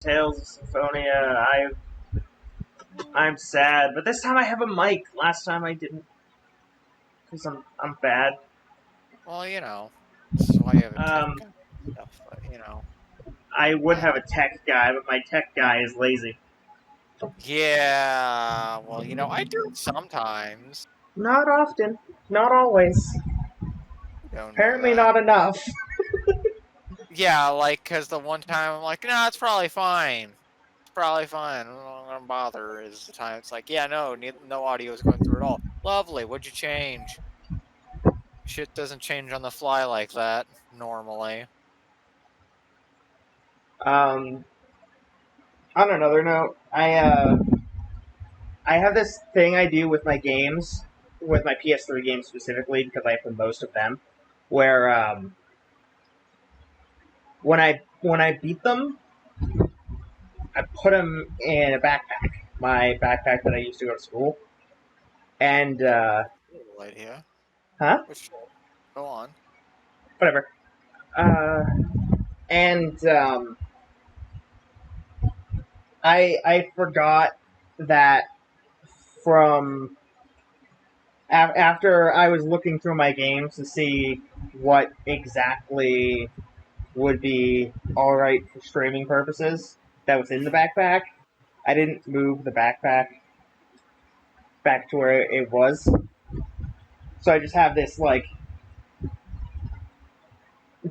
Tales of Symphonia. I'm sad, but this time I have a mic. Last time I didn't, because I'm bad. Well, this is why you have a tech Um, guy and stuff, but, I would have a tech guy, but my tech guy is lazy. Yeah, well, I do it sometimes. Not often, not always. You don't know Apparently, that. not enough. Yeah, because the one time I'm like, nah, it's probably fine. It's probably fine. I'm not gonna bother. Is the time it's like, yeah, no, no audio is going through at all. Lovely. What'd you change? Shit doesn't change on the fly like that normally. On another note, I have this thing I do with my games, with my PS3 games specifically, because I have the most of them, where when I beat them, I put them in a backpack, my backpack that I used to go to school, and Cool idea. huh, Which go on. whatever, and I forgot that from after I was looking through my games to see what exactly would be alright for streaming purposes that was in the backpack. I didn't move the backpack back to where it was. So I just have this like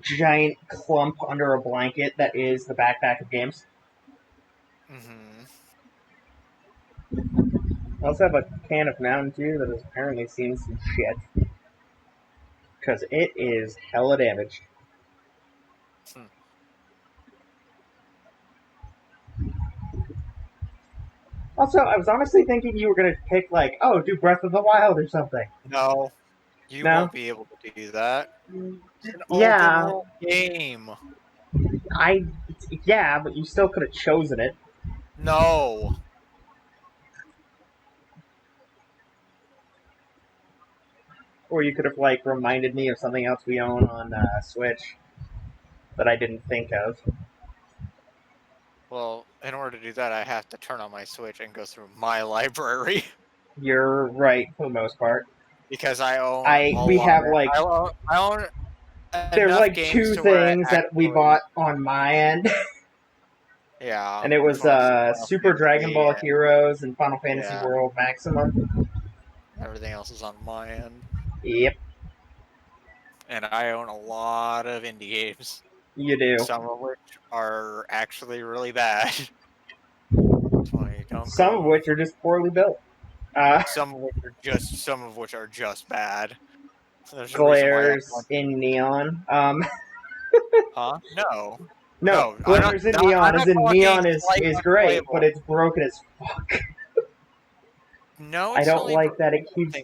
giant clump under a blanket that is the backpack of games. Mm-hmm. I also have a can of Mountain Dew that has apparently seen some shit. Because it is hella damaged. Hmm. Also, I was honestly thinking you were going to pick, like, oh, do Breath of the Wild or something. No, you No? won't be able to do that. It's an open Yeah, world game. I. Yeah, but you still could have chosen it. No. Or you could have, like, reminded me of something else we own on Switch that I didn't think of. Well, in order to do that, I have to turn on my Switch and go through my library You're right, for the most part. because I own a We lot have, of. like, I own there's, enough like, games two to where I things that we actually. bought on my end. Yeah, And it which was one is Final Super Dragon Fantasy Ball and Heroes and Final Fantasy yeah, World Maximum. everything else is on my end, Yep, and I own a lot of indie games, you do. some of which are actually really bad. So you don't Some of go. which are just poorly built. Uh, Some of which are just bad. So there's a reason why I have Glares one. in Neon. Huh? No. No, No, Glares in I'm Neon, as not in talking Neon slight is great, but unplayable. it's broken as fuck. No, I it's don't only like that it keeps.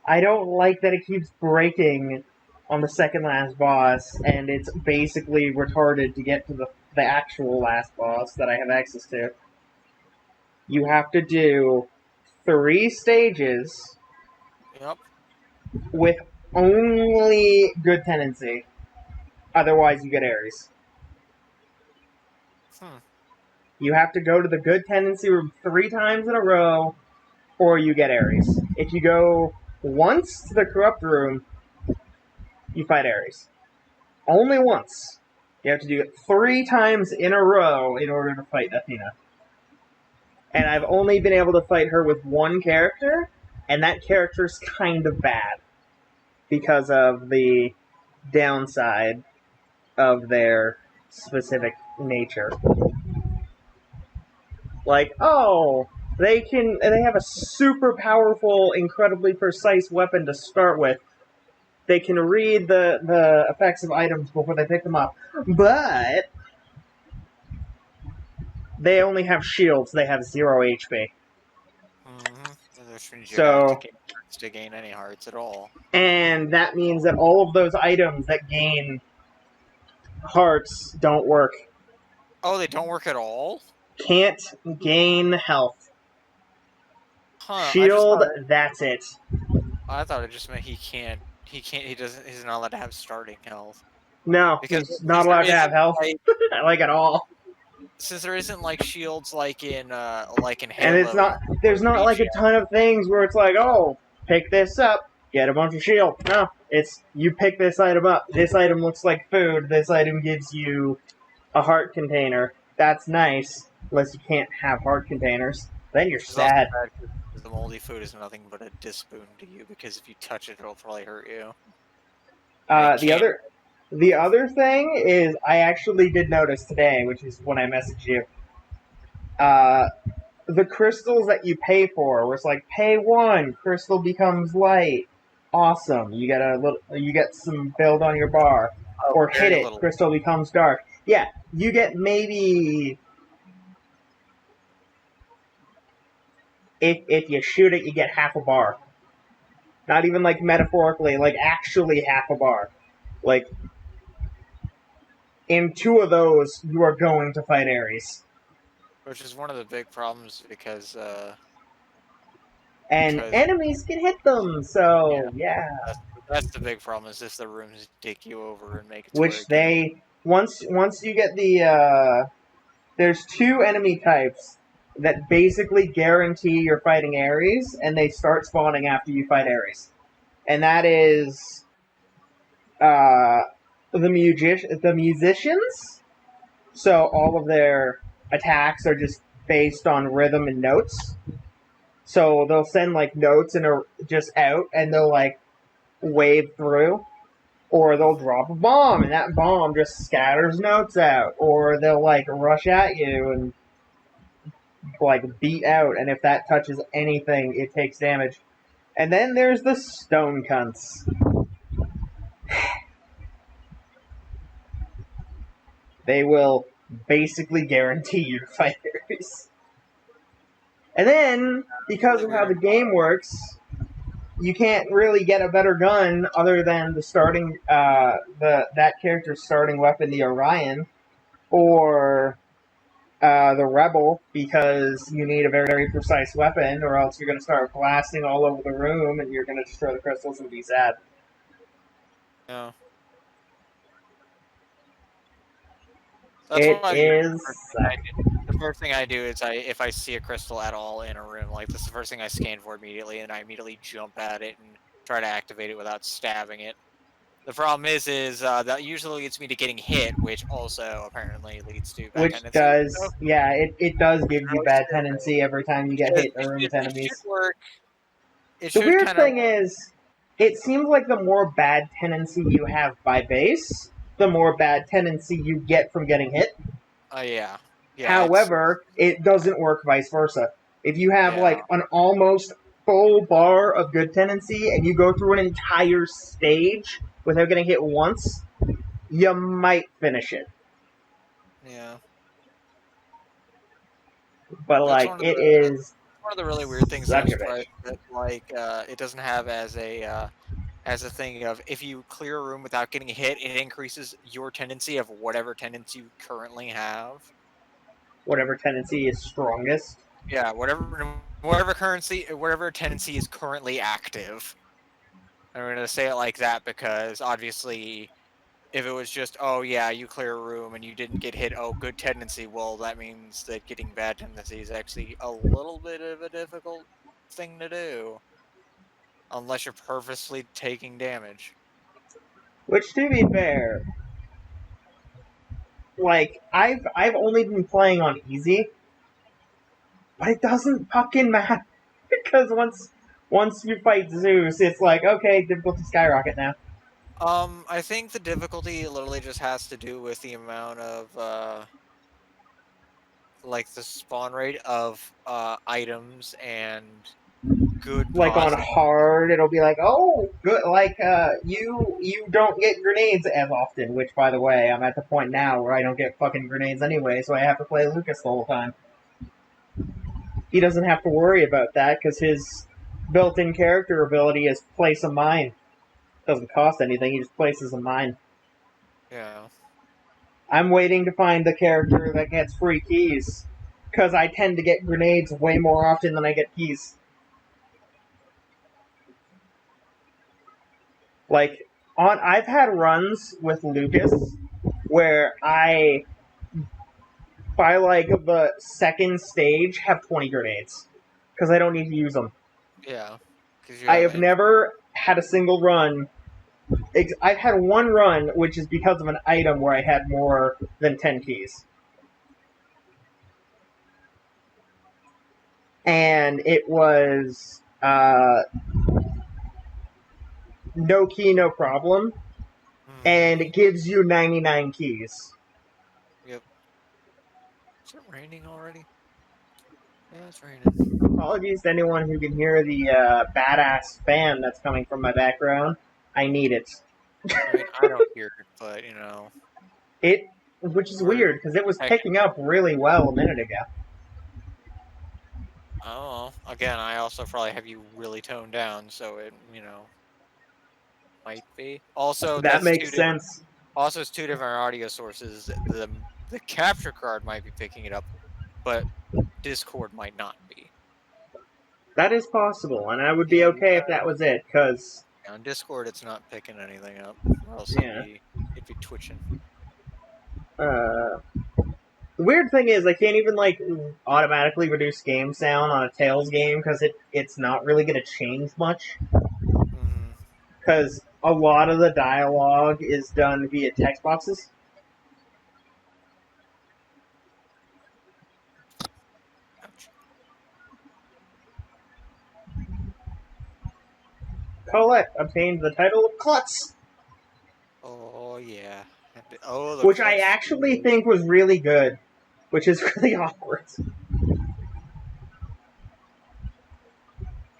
I don't like that it keeps breaking on the second last boss, and it's basically retarded to get to the actual last boss that I have access to. You have to do 3 stages Yep. with only good tendency. Otherwise, you get Aries. Hmm. You have to go to the good tendency room 3 times in a row, or you get Aries. If you go once to the corrupt room, you fight Aries. Only once. You have to do it 3 times in a row in order to fight Athena. And I've only been able to fight her with one character, and that character's kind of bad because of the downside of their specific nature. Like, oh, they have a super powerful, incredibly precise weapon to start with. They can read the effects of items before they pick them up, but they only have shields. They have 0 HP. Mm-hmm. Which means you have to So, gain hearts to gain any hearts at all. and that means that all of those items that gain hearts don't work. Oh, they don't work at all? Can't gain health. Huh. Shield, that's it. I thought it just meant he can't. He's not allowed to have starting health No, because he's not there allowed to have isn't health, like like at all. since there isn't like shields like in And it's Halo not, there's not like a regen. ton of things where it's like, oh, pick this up, get a bunch of shield. No, it's you pick this item up. This item looks like food. This item gives you a heart container. That's nice, unless you can't have heart containers. Then you're Which is also sad. bad because the moldy food is nothing but a disboon to you because if you touch it, it'll probably hurt you. And it The can't. other thing is I actually did notice today, which is when I messaged you. The crystals that you pay for, where it's like pay 1, crystal becomes light. Awesome. You get some build on your bar. Oh, Or hit very it, little. crystal becomes dark. Yeah, you get maybe if you shoot it, you get half a bar. Not even like metaphorically, like actually half a bar. Like in 2 of those, you are going to fight Ares. Which is one of the big problems because And enemies can hit them, so yeah. that's the big problem is just the rooms take you over and make it to where Which it can. they once you get the there's 2 enemy types that basically guarantee you're fighting Ares, and they start spawning after you fight Ares. And that is the musicians. So all of their attacks are just based on rhythm and notes. So they'll send like notes and just out, and they'll like wave through, or they'll drop a bomb, and that bomb just scatters notes out, or they'll like rush at you and like beat out, and if that touches anything, it takes damage. And then there's the stone cunts. They will basically guarantee you to fight Ares. And then, because Really of how weird. the game works, you can't really get a better gun other than the starting that character's starting weapon, the Orion, or the Rebel, because you need a very, very precise weapon, or else you're going to start blasting all over the room and you're going to destroy the crystals and be sad. Yeah. That's It why is the first thing I do is if I see a crystal at all in a room, like this is the first thing I scan for immediately, and I immediately jump at it and try to activate it without stabbing it. The problem is that usually leads me to getting hit, which also apparently leads to bad which tendency. does, So yeah, it does give it's you really bad stupid. tendency every time you It get should, hit in a room with it should enemies. work. It The should weird kind of thing is, it seems like the more bad tendency you have by base, the more bad tendency you get from getting hit. yeah. However, it doesn't work vice versa. If you have Yeah. like an almost full bar of good tendency and you go through an entire stage without getting hit once, you might finish it. Yeah. But That's like, it is one of the really weird things that such I'm a bitch. surprised that it doesn't have as a thing of if you clear a room without getting hit, it increases your tendency of whatever tendency you currently have. Whatever tendency is strongest. Yeah, whatever tendency is currently active. I'm gonna say it like that because obviously if it was just, oh yeah, you clear a room and you didn't get hit, oh good tendency, well that means that getting bad tendency is actually a little bit of a difficult thing to do. Unless you're purposely taking damage. Which, to be fair, like I've only been playing on easy, but it doesn't fucking matter because once you fight Zeus, it's like okay, difficulty skyrocket now. I think the difficulty literally just has to do with the amount of like the spawn rate of items and good Like on bosses. hard, it'll be like, oh, good. Like you don't get grenades as often. Which, by the way, I'm at the point now where I don't get fucking grenades anyway, so I have to play Lucas the whole time. He doesn't have to worry about that because his built-in character ability is place a mine. Doesn't cost anything. He just places a mine. Yeah. I'm waiting to find the character that gets free keys because I tend to get grenades way more often than I get keys. Like I've had runs with Lucas where I by like the second stage, have 20 grenades because I don't need to use them. Yeah. Because you I have have never had a single run. I've had one run, which is because of an item where I had more than 10 keys. And it was no key, no problem. And it gives you 99 keys. Yep. Is it raining already? Yeah, it's raining. Apologies to anyone who can hear the badass fan that's coming from my background. I need it. I mean, I don't hear it, but, you know. Which is We're weird, because it was protecting. picking up really well a minute ago. Oh, again, I also probably have you really toned down, so it, you know, might be. Also, That that's two makes different. sense. Also, it's two different audio sources. The capture card might be picking it up, but Discord might not be. That is possible, and I would be Yeah, you okay if got that was it, because, on Discord. It's not picking anything up, or else yeah. it'd be twitching. The weird thing is, I can't even, like, automatically reduce game sound on a Tails game, because it's not really going to change much. Mm-hmm. Because a lot of the dialogue is done via text boxes. Ouch. Colette obtained the title of Klutz, Oh yeah. Oh, the which I clutch. actually think was really good, which is really awkward.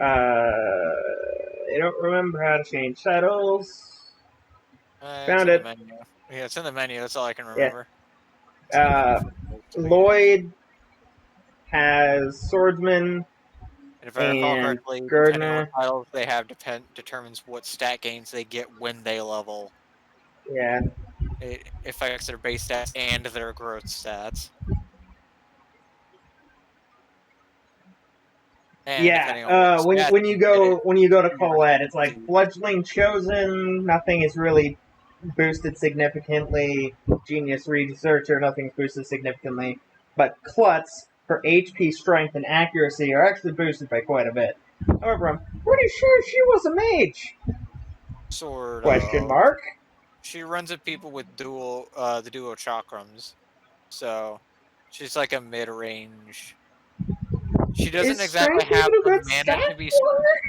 I don't remember how to change titles. It's Found in the it. menu. Yeah, it's in the menu. That's all I can Yeah. remember. It's in the menu for most of the game. Lloyd has Swordsman And if I recall and correctly, depending on what Gardner. titles they have, determines what stat gains they get when they level. Yeah. It affects their base stats and their growth stats. And depending on what Yeah. When stats when you you get, go when you go to triggers Colette, it's like abilities. Fledgling Chosen. Nothing is really boosted significantly. Genius Researcher. Nothing's boosted significantly. But Klutz for HP, strength, and accuracy are actually boosted by quite a bit. However, I'm pretty sure she was a mage. Sort Question of. mark. She runs at people with the duo chakrams. So she's like a mid-range. She doesn't Is exactly strength have even a the good mana stat to be. for her?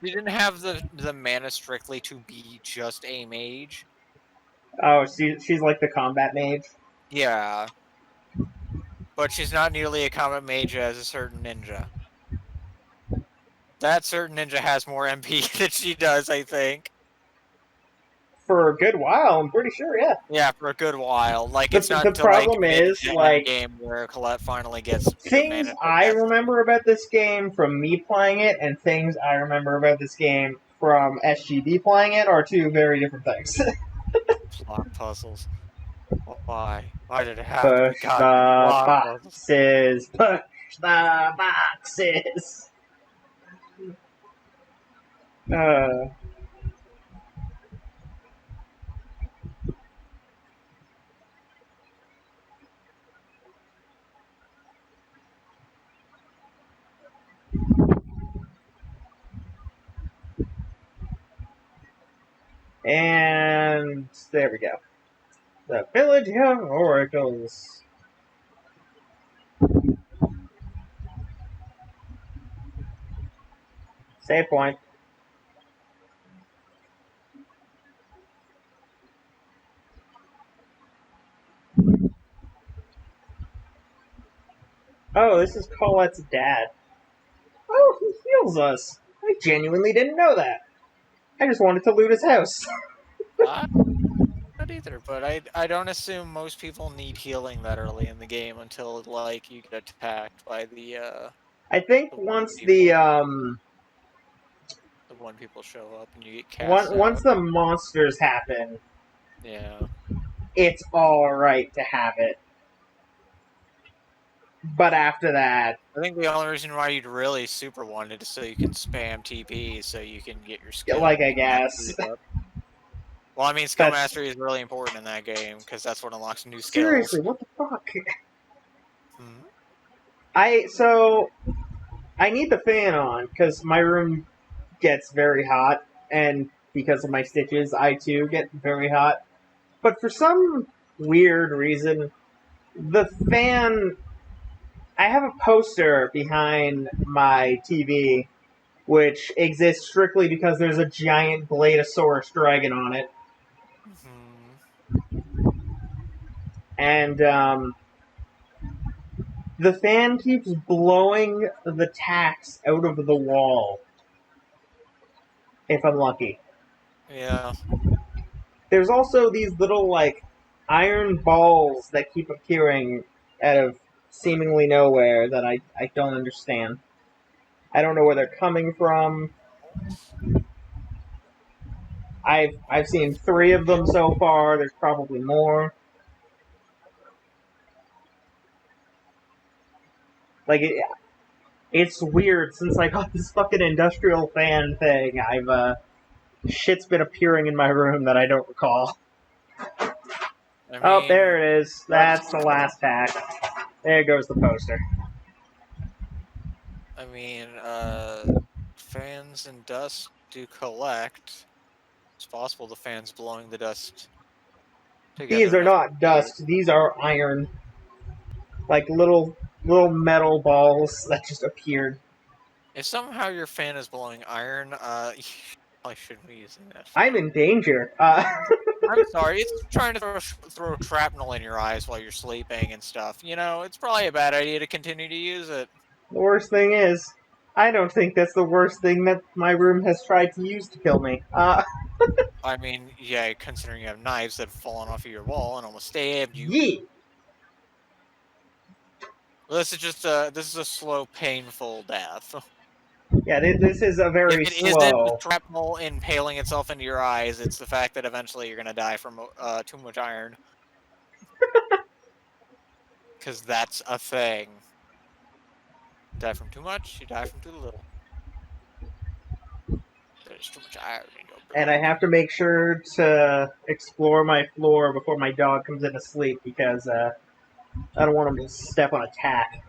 She didn't have the mana strictly to be just a mage. Oh, she's like the combat mage. Yeah, but she's not nearly a combat mage as a certain ninja. That certain ninja has more MP than she does, I think. For a good while, I'm pretty sure, yeah. Yeah, for a good while. Like, it's not The until, like, problem mid is, to end like, game where Colette finally gets the things mana to I attach to. remember about this game from me playing it and things I remember about this game from SGB playing it are two very different things. Block puzzles. Why? Why did it have to be Push goddamn the block puzzles? boxes. Push the boxes. Uh, and there we go. The Village of Oracles. Save point. Oh, this is Colette's dad. Oh, he heals us. I genuinely didn't know that. I just wanted to loot his house. I not either, but I don't assume most people need healing that early in the game until, like, you get attacked by I think the one once people show up and you get cast once out. the monsters happen, Yeah. it's all right to have it. But after that, I think the only reason why you'd really super want it is so you can spam TP so you can get your skill like I guess up. Well, I mean, skill that's mastery is really important in that game because that's what unlocks new skills. seriously what the fuck. So I need the fan on because my room gets very hot, and because of my stitches, I too get very hot. But for some weird reason, the fan. I have a poster behind my TV, which exists strictly because there's a giant Bladosaurus dragon on it, Hmm. and the fan keeps blowing the tacks out of the wall. If I'm lucky. Yeah. There's also these little like iron balls that keep appearing out of seemingly nowhere that I don't understand. I don't know where they're coming from. I've seen 3 of them so far. There's probably more. Like it's weird since I got this fucking industrial fan thing. Shit's been appearing in my room that I don't recall. I Oh, mean, there it is. That's the last tack. There goes the poster. I mean, fans and dust do collect. It's possible the fans blowing the dust These together are enough. not dust. These are iron, like little metal balls that just appeared. If somehow your fan is blowing iron, you probably shouldn't be using that I'm fan. in danger. I'm sorry, it's trying to throw shrapnel in your eyes while you're sleeping and stuff. You know, it's probably a bad idea to continue to use it. The worst thing is, I don't think that's the worst thing that my room has tried to use to kill me. I mean, yeah, considering you have knives that have fallen off of your wall and almost stabbed you. Yee. This is a slow, painful death. Yeah, this is a If very it isn't the slow. shrapnel impaling itself into your eyes, it's the fact that eventually you're gonna die from too much iron. Because that's a thing. Die from too much, you die from too little. There's too much iron in your And I blood. have to make sure to explore my floor before my dog comes in to sleep because I don't want him to step on a tack.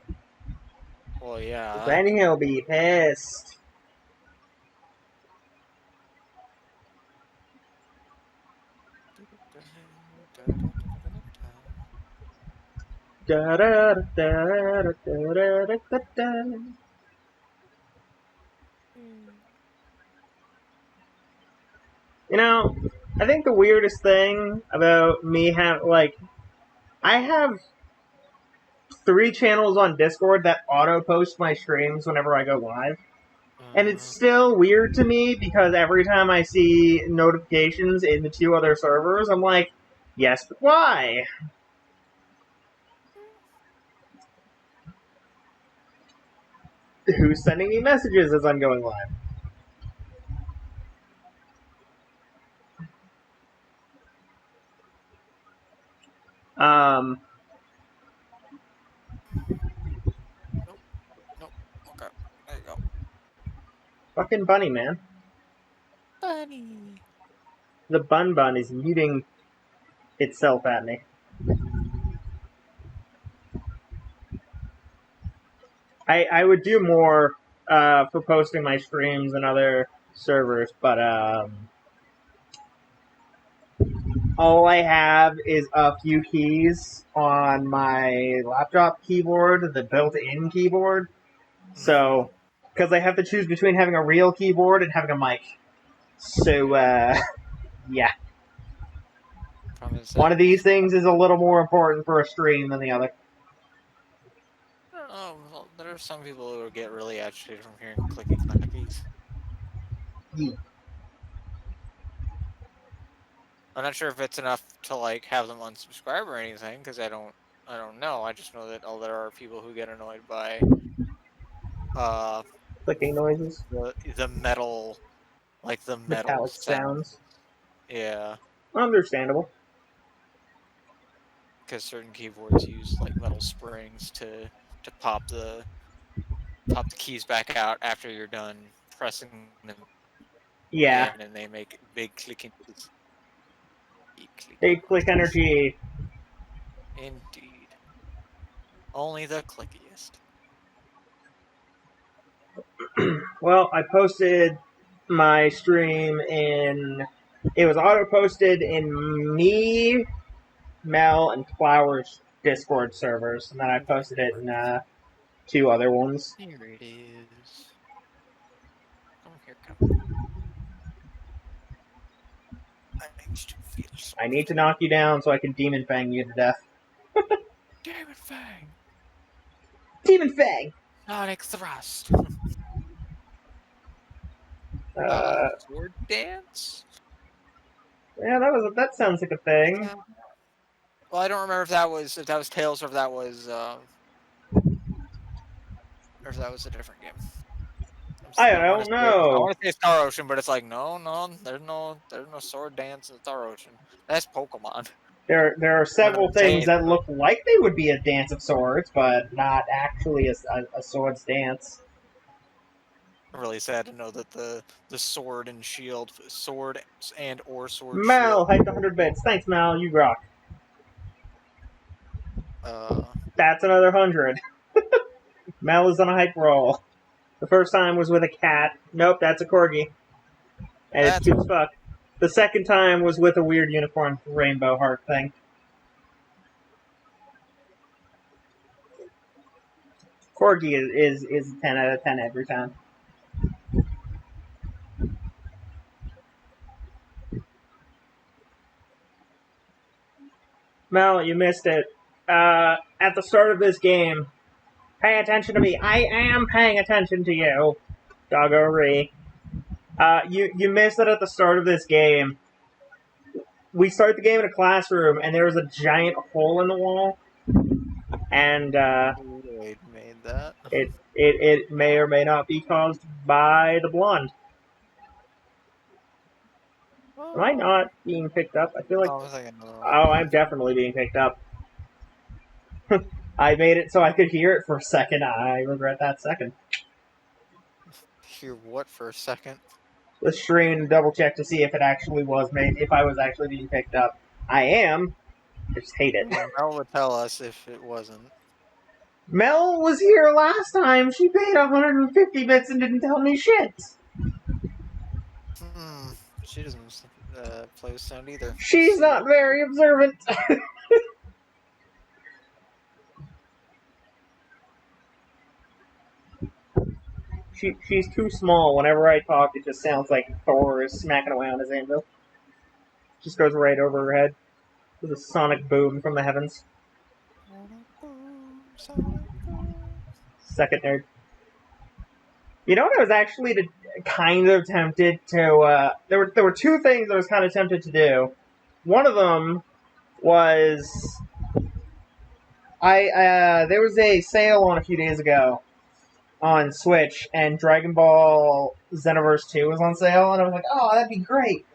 Well, yeah. Then he'll be pissed. Da, da, da, da, da, da, da, da. You know, I think the weirdest thing about me I have 3 channels on Discord that auto post my streams whenever I go live. And it's still weird to me because every time I see notifications in the 2 other servers, I'm like, yes, but why? Who's sending me messages as I'm going live? Um, Nope. Nope. Okay. There you go. fucking bunny, man. Bunny. The bun is muting itself at me. I would do more for posting my streams and other servers, but all I have is a few keys on my laptop keyboard, the built-in keyboard. So, because I have to choose between having a real keyboard and having a mic. So, yeah. Problem is One that of these things is a little more important for a stream than the other. well, there are some people who get really agitated from hearing clicky clackies. Yeah. I'm not sure if it's enough to like have them unsubscribe or anything because I don't know. I just know that there are people who get annoyed by uh Clicking noises, the metal the metal metallic sound. sounds. Yeah, Understandable. because certain keyboards use like metal springs to pop the keys back out after you're done pressing them Yeah. in, and they make big clicking noises. Big Hey, clicking click noises. energy. Indeed, only the clickiest. Well, I posted my stream in. It was auto posted in me, Mel, and Flower's Discord servers, and then I posted it in two other ones. Here it is. Come here, come. I used to feel so. I need to knock you down so I can Demon Fang you to death. Damn it, Fang! Demon Fang! Sonic Thrust. Sword dance? Yeah, that sounds like a thing. Yeah. Well, I don't remember if that was Tails or if that was a different game. I don't I know. want to say Star Ocean, but it's like no, there's no sword dance in Star Ocean. That's Pokemon. There are several things that look like they would be a dance of swords, but not actually a sword's dance. I'm really sad to know that the sword and shield, sword and or sword Mal, shield. hyped 100 bits. Thanks, Mal. You rock. That's another 100. Mal is on a hype roll. The first time was with a cat. Nope, that's a corgi. And it's cute as fuck. The second time was with a weird unicorn rainbow heart thing. Corgi is a 10 out of 10 every time. Mel, you missed it. At the start of this game, pay attention to me. I am paying attention to you, Doggo Ree. You missed it at the start of this game. We start the game in a classroom, and there was a giant hole in the wall. And Wait, made that. It may or may not be caused by the blonde. Am I not being picked up? I feel like. Oh, I'm definitely being picked up. I made it so I could hear it for a second. I regret that second. Hear what for a second? The stream and double check to see if it actually was made. If I was actually being picked up. I am. I just hate it. Mel would tell us if it wasn't. Mel was here last time. She paid 150 bits and didn't tell me shit. She doesn't play with sound either. She's not very observant. She's too small. Whenever I talk, it just sounds like Thor is smacking away on his anvil. Just goes right over her head with a sonic boom from the heavens. Second nerd. You know what I was actually kind of tempted to... there were two things I was kind of tempted to do. One of them was... there was a sale on a few days ago on Switch, and Dragon Ball Xenoverse 2 was on sale, and I was like, oh, that'd be great.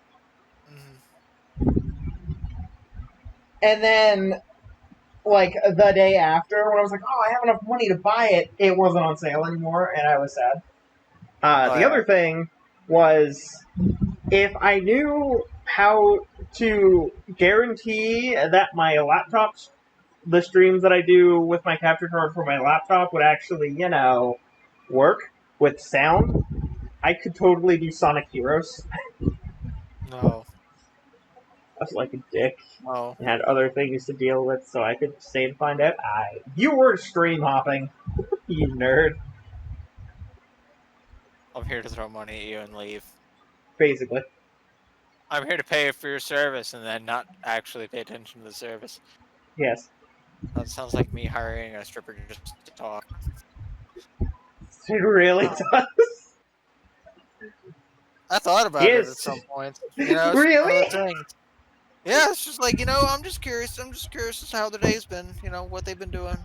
And then, like, the day after, when I was like, oh, I have enough money to buy it, it wasn't on sale anymore, and I was sad. The other thing was, if I knew how to guarantee that my laptop, the streams that I do with my capture card for my laptop would actually, work with sound, I could totally do Sonic Heroes. No. I was like a dick. Oh. And had other things to deal with, so I could stay and find out. You were stream hopping, you nerd. I'm here to throw money at you and leave. Basically. I'm here to pay for your service and then not actually pay attention to the service. Yes. That sounds like me hiring a stripper just to talk. It really does. I thought about it at some point. Really? Yeah, it's just like, I'm just curious. I'm just curious as to how their day's been, what they've been doing.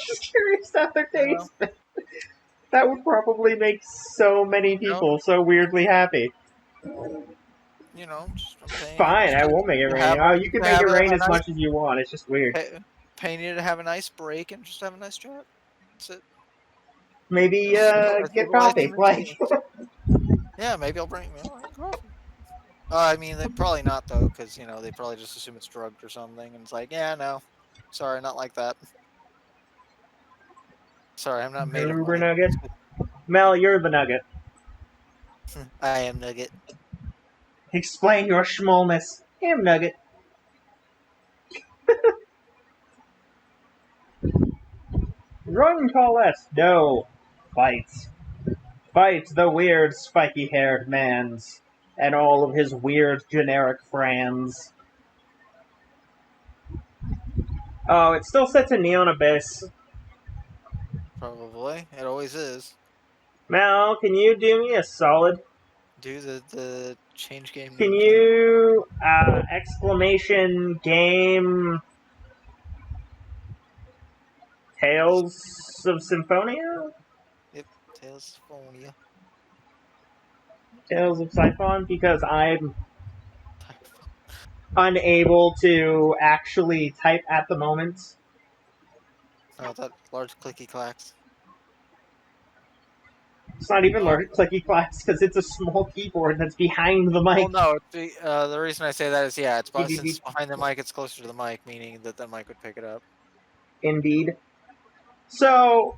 Just curious how their day's been. That would probably make so many people so weirdly happy. Fine, I won't make it rain. You can make it rain as much as you want. It's just weird. Paying you to have a nice break and just have a nice chat. That's it. Maybe get coffee. Yeah, maybe I'll bring coffee. I mean, they probably not though, because they probably just assume it's drugged or something, and it's like, yeah, no, sorry, not like that. Sorry, I'm not made of money. Nugget. Mel, you're the nugget. I am Nugget. Explain your schmollness. I'm nugget. Run, Colette. No. Fights. Fight the weird, spiky-haired mans. And all of his weird, generic friends. Oh, it's still set to Neon Abyss. Probably. It always is. Mel, can you do me a solid? Do the change game Can name thing. you, exclamation game Tales of Symphonia? Yep. Tales of Phonia. Tales of Siphon? Because I'm unable to actually type at the moment. Oh, that large clicky clacks. It's not even Oh. clicky clacks because it's a small keyboard that's behind the Well, mic. no. The reason I say that is, yeah, Beep, beep, since beep. it's behind the mic, it's closer to the mic, meaning that the mic would pick it up. Indeed. So,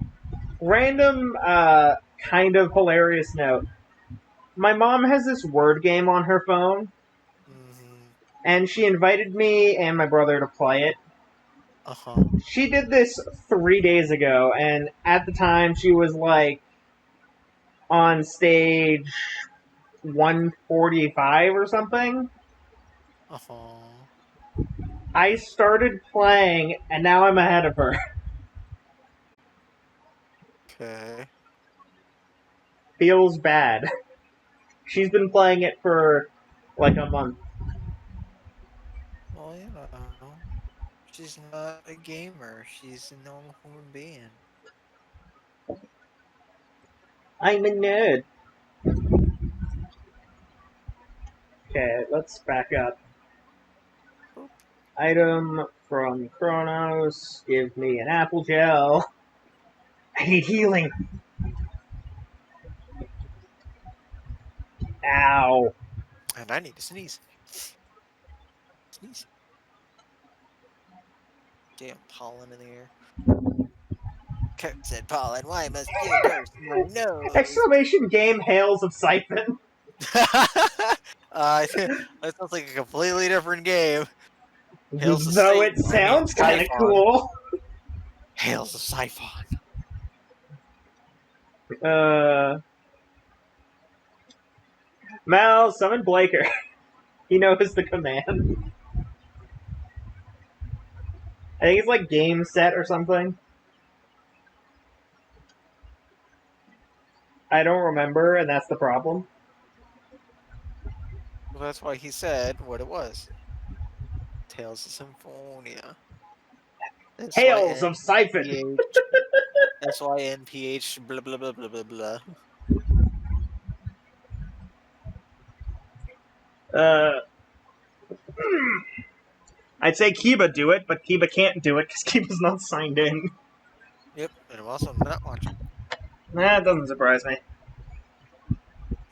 random, kind of hilarious note. My mom has this word game on her phone, Mm-hmm. and she invited me and my brother to play it. Uh-huh. She did this 3 days ago, and at the time she was like on stage 145 or something. Uh-huh. I started playing, and now I'm ahead of her. Okay. Feels bad. She's been playing it for like a month. Well, you know, she's not a gamer. She's a normal human being. I'm a nerd. Okay, let's back up. Boop. Item from Kronos. Give me an apple gel. I need healing. Ow. And I need to sneeze. Sneeze. Damn pollen in the air. Kurt said, "Pollen, why must you curse my nose?" Exclamation game Hails of Siphon. That sounds like a completely different game. Hails of Though it Satan. I mean, sounds kind of Siphon. cool. Hails of Siphon. Mal, summon Blaker. He knows the command. I think it's like game set or something. I don't remember, and that's the problem. Well, that's why he said what it was. Tales of Symphonia. Hails of Siphon. SYNPH. SYNPH. Blah blah blah blah blah blah. Uh, I'd say Kiba do it, but Kiba can't do it because Kiba's not signed in. Yep, and I'm also not watching That doesn't surprise me.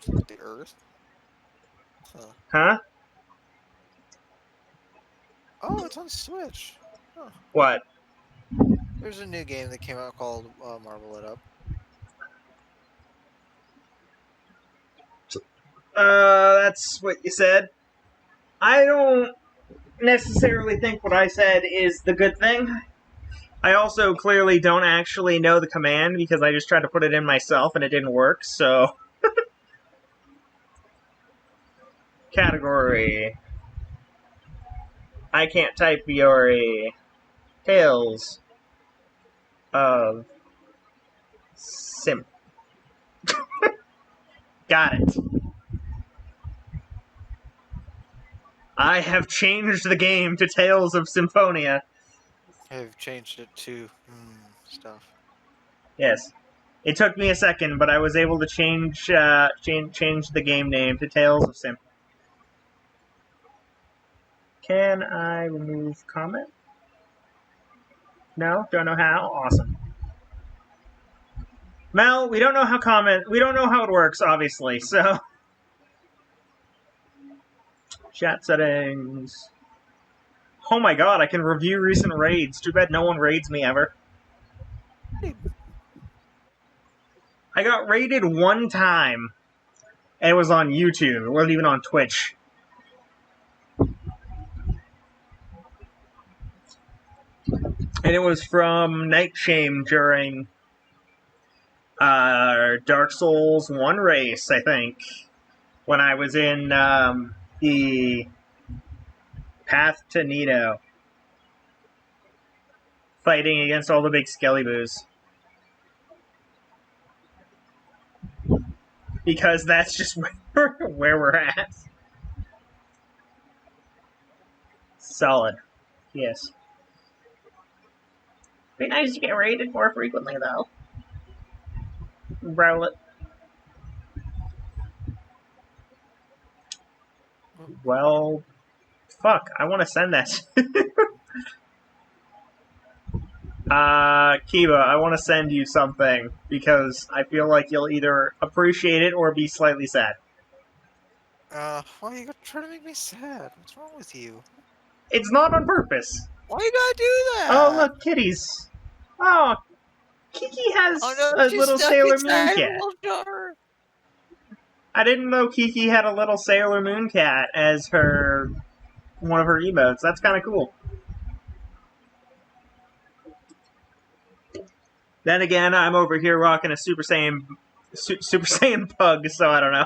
the Earth. Huh. Huh? Oh, it's on Switch. Huh. What? There's a new game that came out called Marvel It Up. That's what you said. I don't necessarily think what I said is the good thing. I also clearly don't actually know the command because I just tried to put it in myself and it didn't work, so. Category. I can't type Fiori. Tales of Sim. Got it. I have changed the game to Tales of Symphonia. I've changed it to stuff. Yes. It took me a second, but I was able to change the game name to Tales of Sim. Can I remove comment? No? Don't know how? Awesome. Mel, we don't know how it works, obviously, so. Chat settings. Oh my god, I can review recent raids. Too bad no one raids me ever. I got raided one time, and it was on YouTube. It wasn't even on Twitch. And it was from Night Shame during Dark Souls 1 race, I think. When I was in the Path to Nito, fighting against all the big skelly-boos. Because that's just where we're at. Solid. Yes. Be nice to get raided more frequently, though. Rowlet. Well, fuck. I want to send that. Kiva, I want to send you something because I feel like you'll either appreciate it or be slightly sad. Why are you trying to make me sad? What's wrong with you? It's not on purpose. Why you gotta do that? Oh, look, kitties. Oh, Kiki has a little Sailor Moon cat. I didn't know Kiki had a little Sailor Moon cat as one of her emotes. That's kind of cool. Then again, I'm over here rocking a Super Saiyan pug, so I don't know.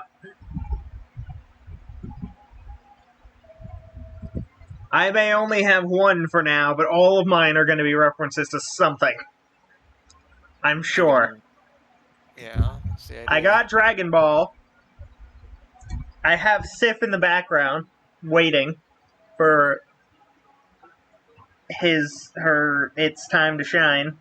I may only have one for now, but all of mine are going to be references to something. I'm sure. Yeah, that's the idea. I got Dragon Ball. I have Sif in the background, waiting for it's time to shine.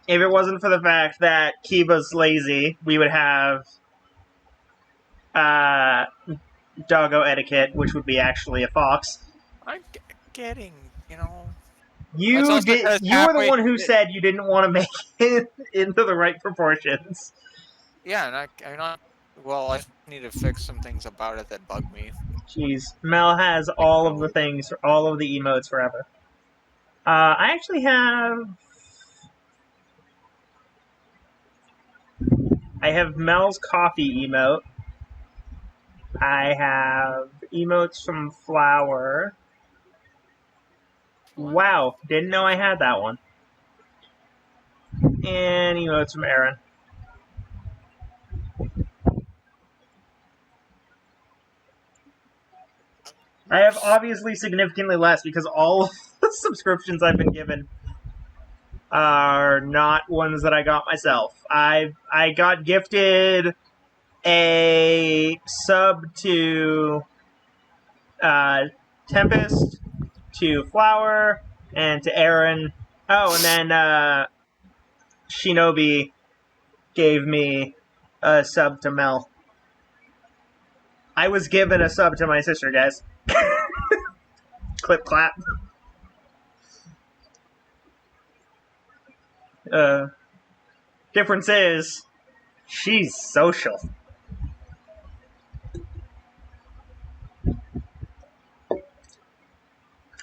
If it wasn't for the fact that Kiva's lazy, we would have doggo etiquette, which would be actually a fox. I'm getting, You were the one who said you didn't want to make it into the right proportions. Yeah, well, I need to fix some things about it that bug me. Jeez. Mel has all of the things, all of the emotes forever. I actually have Mel's coffee emote. I have emotes from Flower. Wow, didn't know I had that one. And emotes from Aaron. I have obviously significantly less because all of the subscriptions I've been given are not ones that I got myself. I got gifted a sub to Tempest, to Flower, and to Aaron. Oh, and then Shinobi gave me a sub to Mel. I was given a sub to my sister, guys. Clip clap. Difference is, she's social.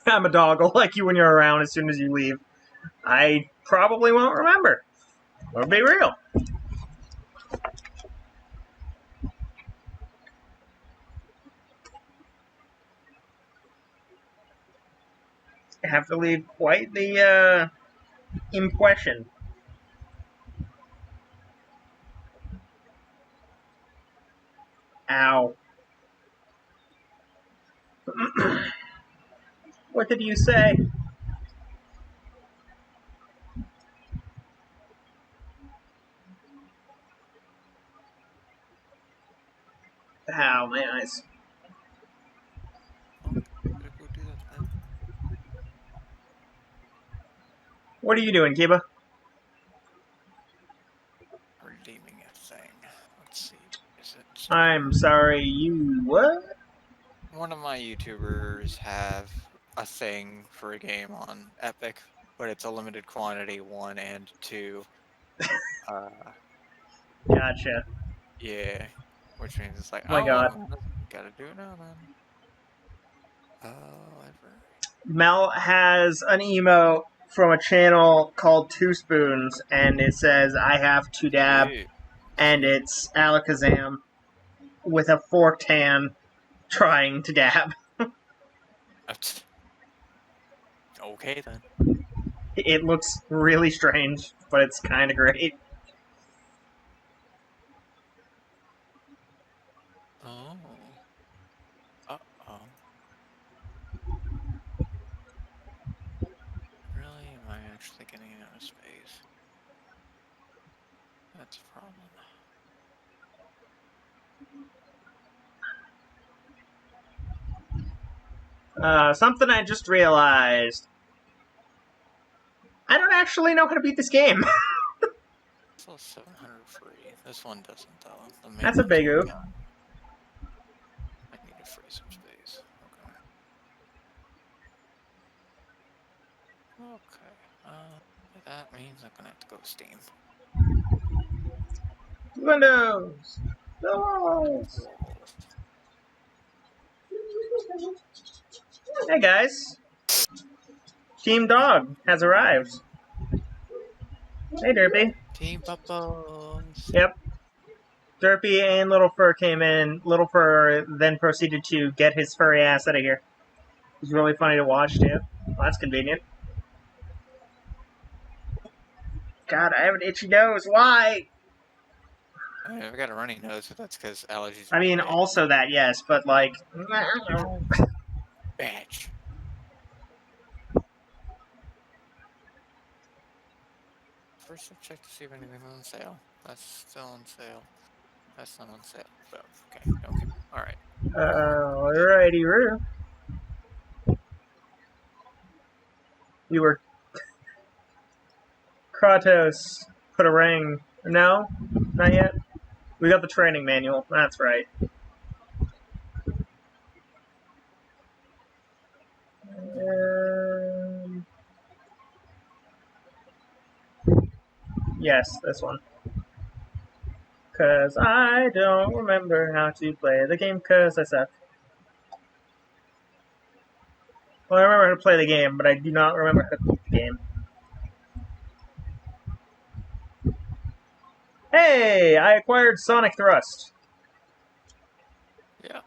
I'm a dog. I'll like you when you're around as soon as you leave. I probably won't remember. We'll be real. I have to leave quite the impression. Ow. What did you say? Ow, my eyes. What are you doing, Kiba? Redeeming a thing. Let's see. Is it? I'm sorry, you what? One of my YouTubers have a thing for a game on Epic, but it's a limited quantity, 1 and 2. Gotcha. Yeah. Which means it's like, oh my god. Gotta do it now then. Mel has an emote from a channel called Two Spoons, and it says I have to dab, Ew. and it's Alakazam with a forked hand trying to dab. Okay then. It looks really strange, but it's kind of great. Oh. Uh-oh. Really? Am I actually getting out of space? That's a problem. Something I just realized. I don't actually know how to beat this game. Still 700 free. This one doesn't though. The main That's a one's big already oof. on. I need to free some space. Okay. Okay. That means I'm gonna have to go to Steam. Windows! Doors! Hey guys! Team Dog has arrived. Hey Derpy. Team Puppos. Yep. Derpy and Little Fur came in. Little Fur then proceeded to get his furry ass out of here. It was really funny to watch too. Well, that's convenient. God, I have an itchy nose. Why? I mean, I've got a runny nose, but that's because allergies I are mean, a bitch. also that, yes, but like... Bitch. First, I'll check to see if anything's on sale. That's still on sale. That's not on sale. So, okay, don't care. Alright. Alrighty, Roo. You were... Kratos put a ring. No? Not yet? We got the training manual. That's right. Yes, this one. Because I don't remember how to play the game because I suck. Well, I remember how to play the game, but I do not remember how to beat the game. Hey! I acquired Sonic Thrust. Yeah.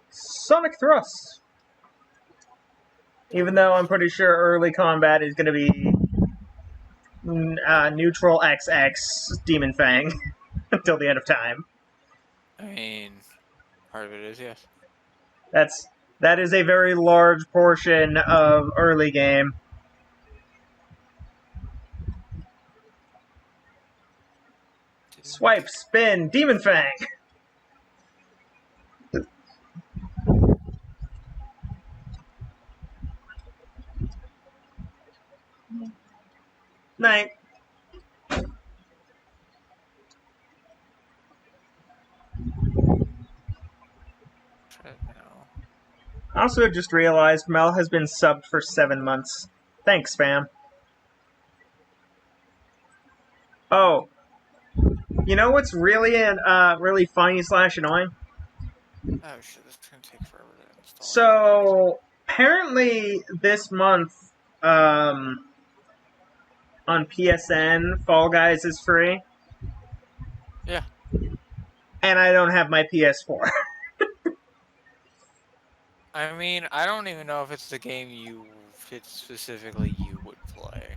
Sonic Thrust! Even though I'm pretty sure early combat is going to be neutral XX Demon Fang until the end of time. I mean, part of it is, yes. That is a very large portion of early game. Swipe, spin, Demon Fang! Night. No. Also, just realized Mel has been subbed for 7 months. Thanks, fam. Oh, you know what's really really funny / annoying? Oh shit, this is gonna take forever to install. So apparently this month, on PSN, Fall Guys is free. Yeah. And I don't have my PS4. I mean, I don't even know if it's the game specifically you would play.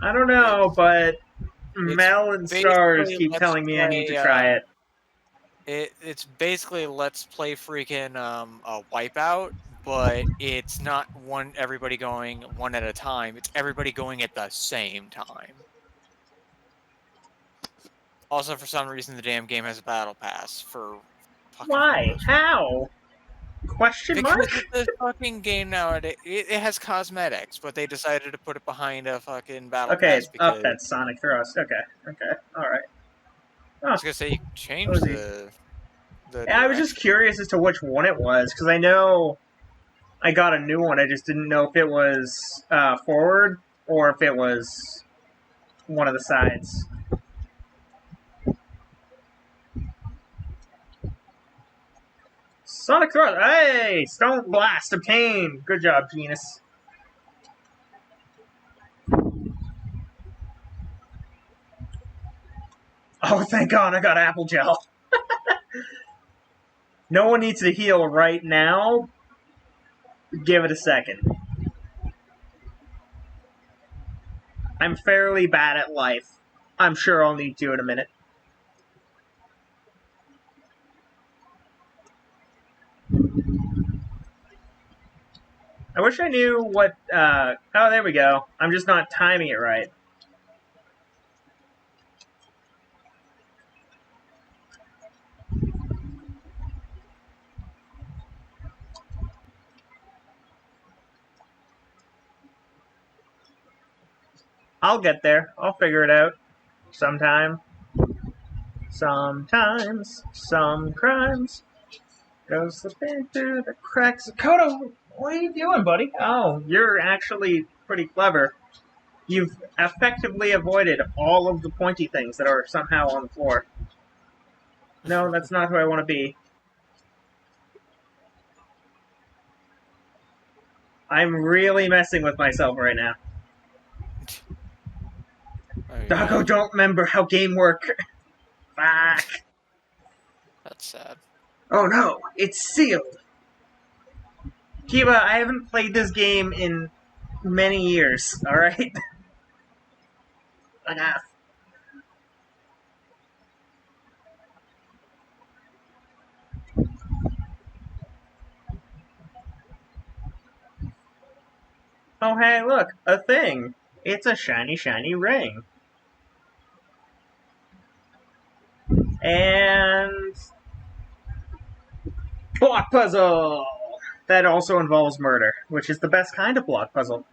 I don't know, but It's Mel and Stars basically keep let's telling me I need to play, try it. It's basically let's play freaking a Wipeout, but it's not everybody going one at a time. It's everybody going at the same time. Also, for some reason, the damn game has a battle pass for fucking Why? How? Question mark? Because the fucking game nowadays, it has cosmetics, but they decided to put it behind a fucking battle Okay, pass because that's Sonic Thrust. Okay, alright. I was gonna say you can change the Yeah, I was just direction. curious as to which one it was, because I know I got a new one, I just didn't know if it was forward or if it was one of the sides. Sonic Thrust. Hey! Stone Blast obtained. Good job, Genus. Oh, thank God I got Apple Gel. No one needs to heal right now. Give it a second. I'm fairly bad at life. I'm sure I'll need to in a minute. I wish I knew what... oh, there we go. I'm just not timing it right. I'll get there. I'll figure it out. Sometime. Sometimes. Some crimes. Goes slipping through the cracks. Kodo, what are you doing, buddy? Oh, you're actually pretty clever. You've effectively avoided all of the pointy things that are somehow on the floor. No, that's not who I want to be. I'm really messing with myself right now. Doggo don't remember how game work. Fuck. That's sad. Oh no, it's sealed. Kiba, I haven't played this game in many years, alright? Enough. Oh hey, look, a thing. It's a shiny, shiny ring. And... block puzzle! That also involves murder, which is the best kind of block puzzle.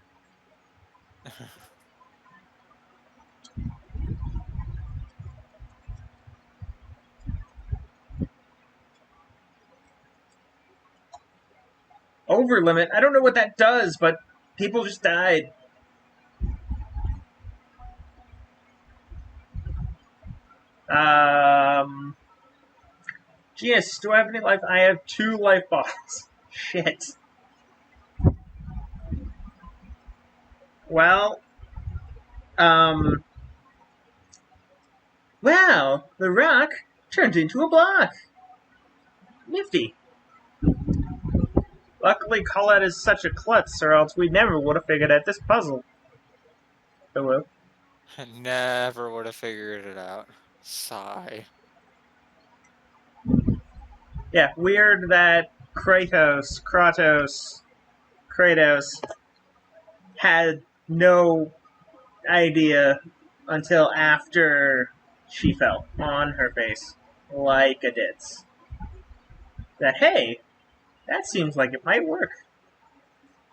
Over limit? I don't know what that does, but people just died. Genius, do I have any life? I have 2 life bottles. Shit. Well, wow, the rock turned into a block. Nifty. Luckily, Colette is such a klutz, or else we never would have figured out this puzzle. Hello? Never would have figured it out. Sigh. Yeah, weird that Kratos had no idea until after she fell on her face, like a ditz. That, hey, that seems like it might work.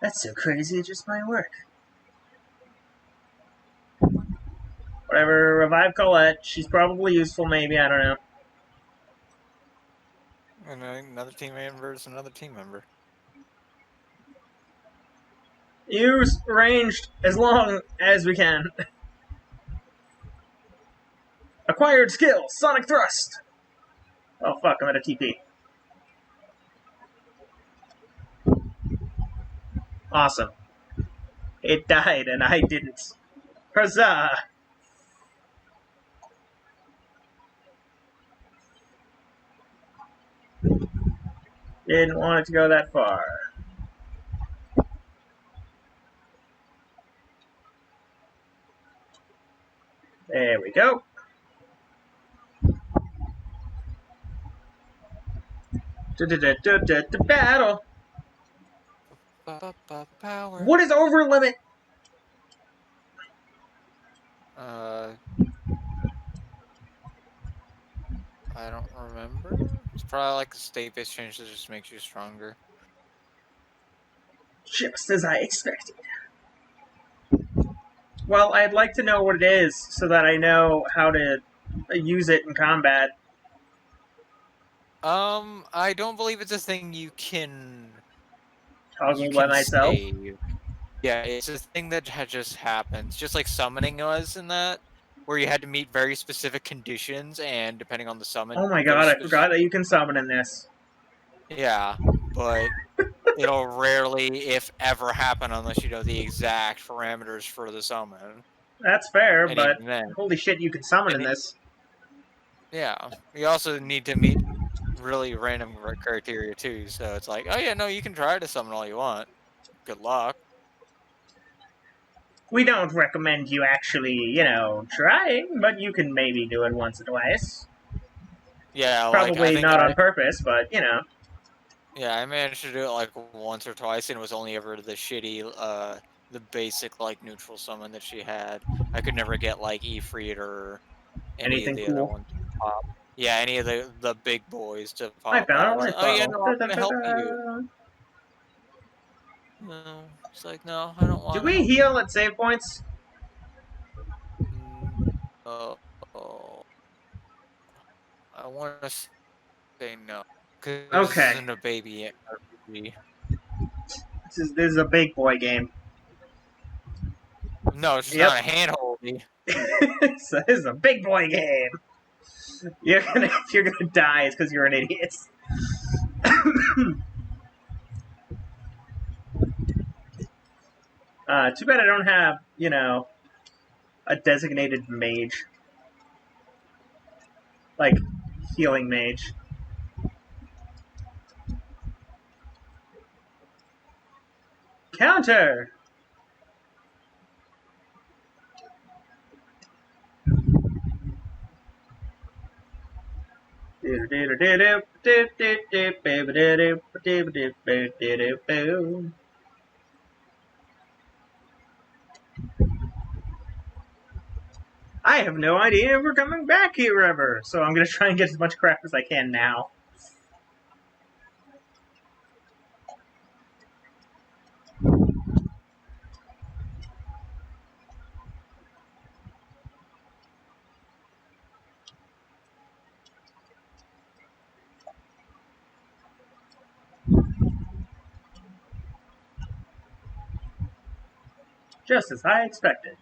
That's so crazy, it just might work. Whatever, revive Colette. She's probably useful, maybe, I don't know. And another team member is another team member. Use ranged as long as we can. Acquired skill, Sonic Thrust. Oh fuck, I'm at a TP. Awesome. It died and I didn't. Huzzah! Didn't want it to go that far. There we go. Battle. Power. What is over limit? I don't remember. It's probably like a state-based change that just makes you stronger. Just as I expected. Well, I'd like to know what it is so that I know how to use it in combat. I don't believe it's a thing you can Toggle by myself. save. Yeah, it's a thing that just happens, just like summoning was in that, where you had to meet very specific conditions, and depending on the summon. Oh my god, I forgot that you can summon in this. Yeah, but it'll rarely, if ever, happen unless you know the exact parameters for the summon. That's fair, And but even then, holy shit, you can summon in and this. yeah, you also need to meet really random criteria too. So it's like, oh yeah, no, you can try to summon all you want. Good luck. We don't recommend you actually, trying, but you can maybe do it once or twice. Yeah, like I Probably think not on purpose, but I managed to do it like once or twice, and it was only ever the shitty, the basic like neutral summon that she had. I could never get like Ifrit or any of anything the other cool. ones to pop. Yeah, any of the big boys to I pop found a out. It's life like, oh yeah, bottle. no, I'm gonna help you. No, it's like, no, I don't Do want to we help you. heal at save points? Mm, oh, oh, I want to say no because this Okay. isn't a baby RPG. This is a big boy game. No, it's just Yep. not a handhold. So this is a big boy game. If you're gonna die, it's because you're an idiot. Too bad I don't have, a designated mage. Like, healing mage. Counter! I have no idea if we're coming back here ever, so I'm gonna try and get as much crap as I can now. Just as I expected.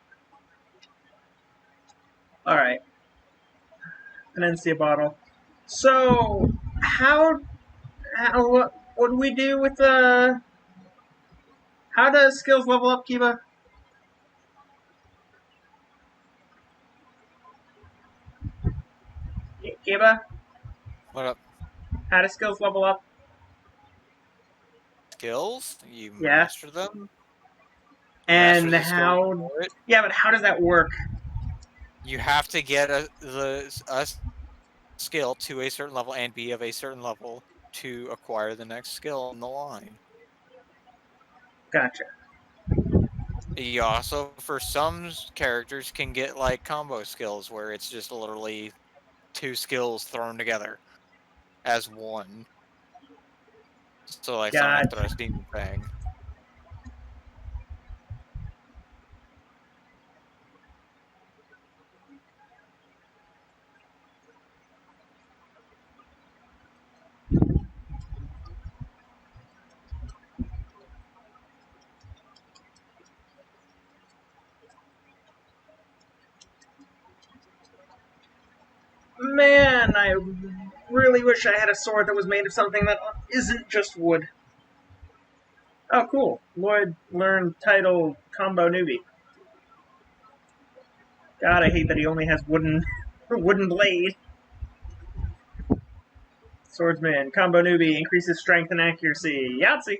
Alright. Penencia bottle. So, what do we do with the... How does skills level up, Kiba? Kiba? What up? How do skills level up? Skills? You Yeah. master them. You master And the skill how... for it. Yeah, but how does that work? You have to get a skill to a certain level and be of a certain level to acquire the next skill in the line. Gotcha. You also, for some characters, can get like combo skills where it's just literally two skills thrown together as one. So like Sonic Gotcha. Thrust, Demon Fang. Man, I really wish I had a sword that was made of something that isn't just wood. Oh, cool. Lloyd learned title combo newbie. God, I hate that he only has wooden blade. Swordsman, combo newbie, increases strength and accuracy. Yahtzee!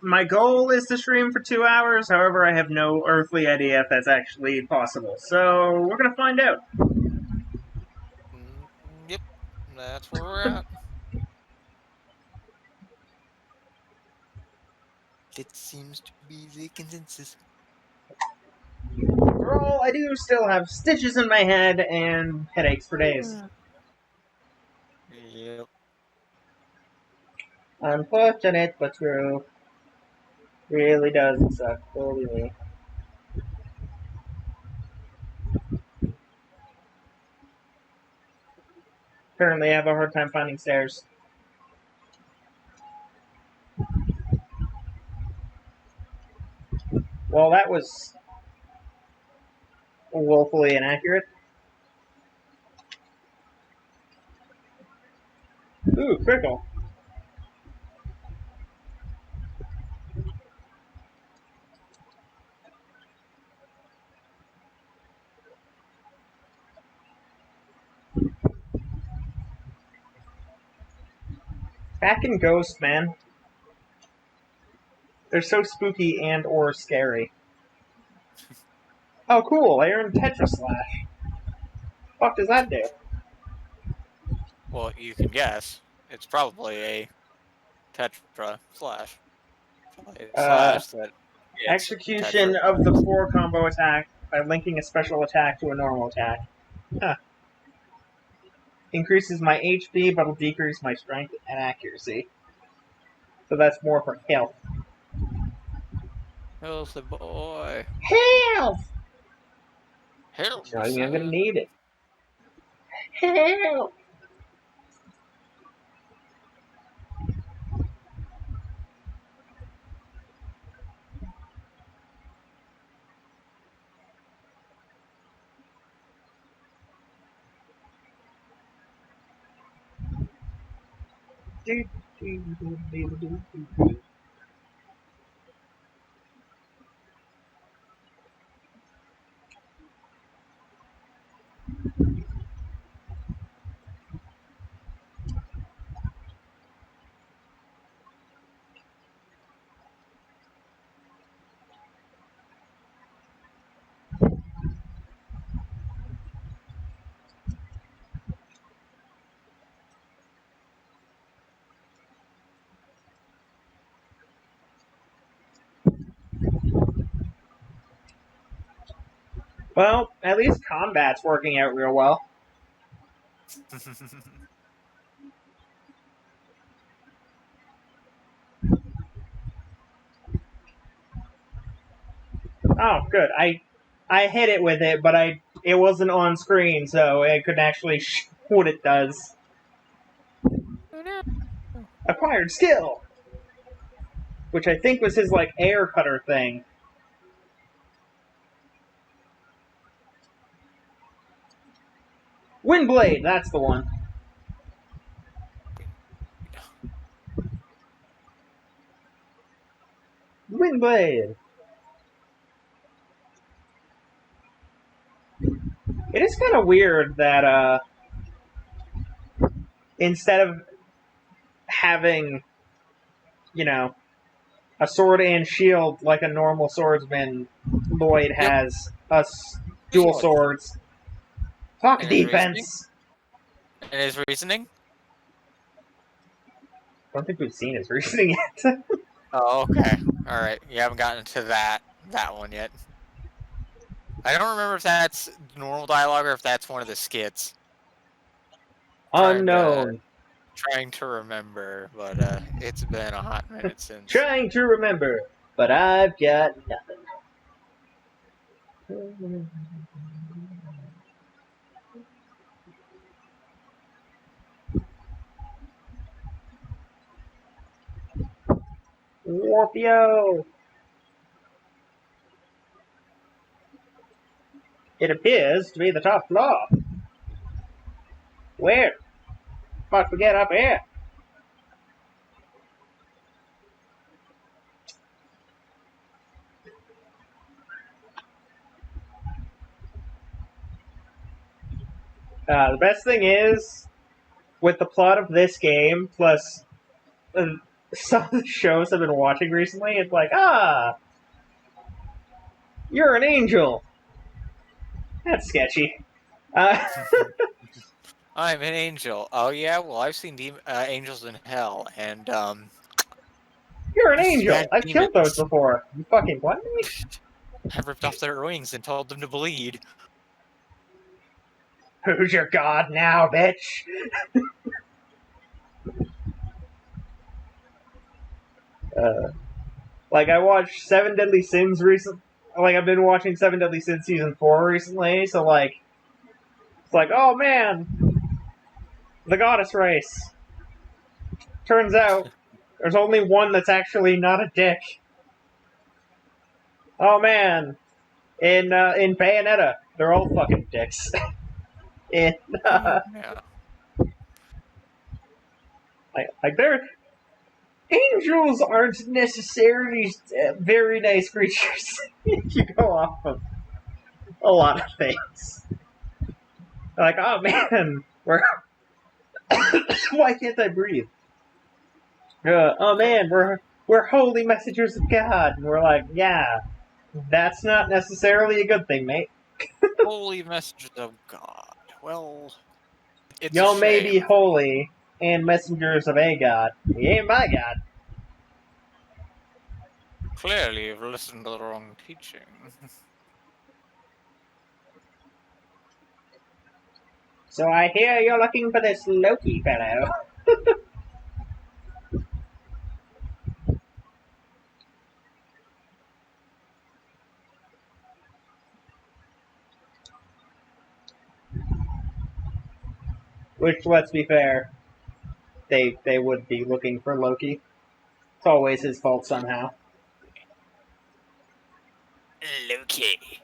My goal is to stream for 2 hours, however, I have no earthly idea if that's actually possible. So, we're gonna find out. Yep, that's where we're at. It seems to be the consensus. Overall, I do still have stitches in my head and headaches for days. Yep. Unfortunate, but true. Really does suck. Holy me. Currently, I have a hard time finding stairs. Well, that was woefully inaccurate. Ooh, critical. Back in Ghost, man. They're so spooky and or scary. Oh, cool. I earned Tetra Slash. What does that do? Well, you can guess. It's probably a Tetra slash. Probably a slash that it's Execution Tetra. of the 4 combo attack by linking a special attack to a normal attack. Huh. Increases my HP, but will decrease my strength and accuracy. So that's more for health. Healthy boy. Health! Help It's me, not even I'm gonna son. need it. Help! Well, at least combat's working out real well. Oh, good. I hit it with it, but it wasn't on screen, so I couldn't actually what it does. Oh, no. Acquired skill, which I think was his like air cutter thing. Windblade, that's the one. Windblade. It is kind of weird that instead of having, you know, a sword and shield like a normal swordsman, Lloyd Yep. has us dual swords. Fuck And his reasoning? defense. And his reasoning? I don't think we've seen his reasoning yet. Oh, okay. All right. You haven't gotten to that one yet. I don't remember if that's normal dialogue or if that's one of the skits. Unknown. Trying to remember, but it's been a hot minute since. Trying to remember, but I've got nothing. Warpio! It appears to be the top floor. Where? But we get up here. The best thing is, with the plot of this game, plus some of the shows I've been watching recently, it's like, you're an angel. That's sketchy. I'm an angel. Oh yeah, well I've seen angels in hell, and You're an just as angel. bad I've killed those demons. before. You fucking what me? I ripped off their wings and told them to bleed. Who's your god now, bitch? Like, I watched Seven Deadly Sins recently. Like, I've been watching Seven Deadly Sins Season 4 recently, so, like, it's like, oh man, the goddess race. Turns out, there's only one that's actually not a dick. Oh man, in Bayonetta, they're all fucking dicks. in, Yeah. like, they're... Angels aren't necessarily very nice creatures if you go off of a lot of things. Like, oh man, we're... why can't I breathe? Oh man, we're holy messengers of God. And we're like, yeah, that's not necessarily a good thing, mate. Holy messengers of God. Well, it's a Y'all may be shame. holy and messengers of a God. He ain't my God. Clearly, you've listened to the wrong teaching. So I hear you're looking for this Loki fellow. Which, let's be fair, they would be looking for Loki. It's always his fault somehow. Loki.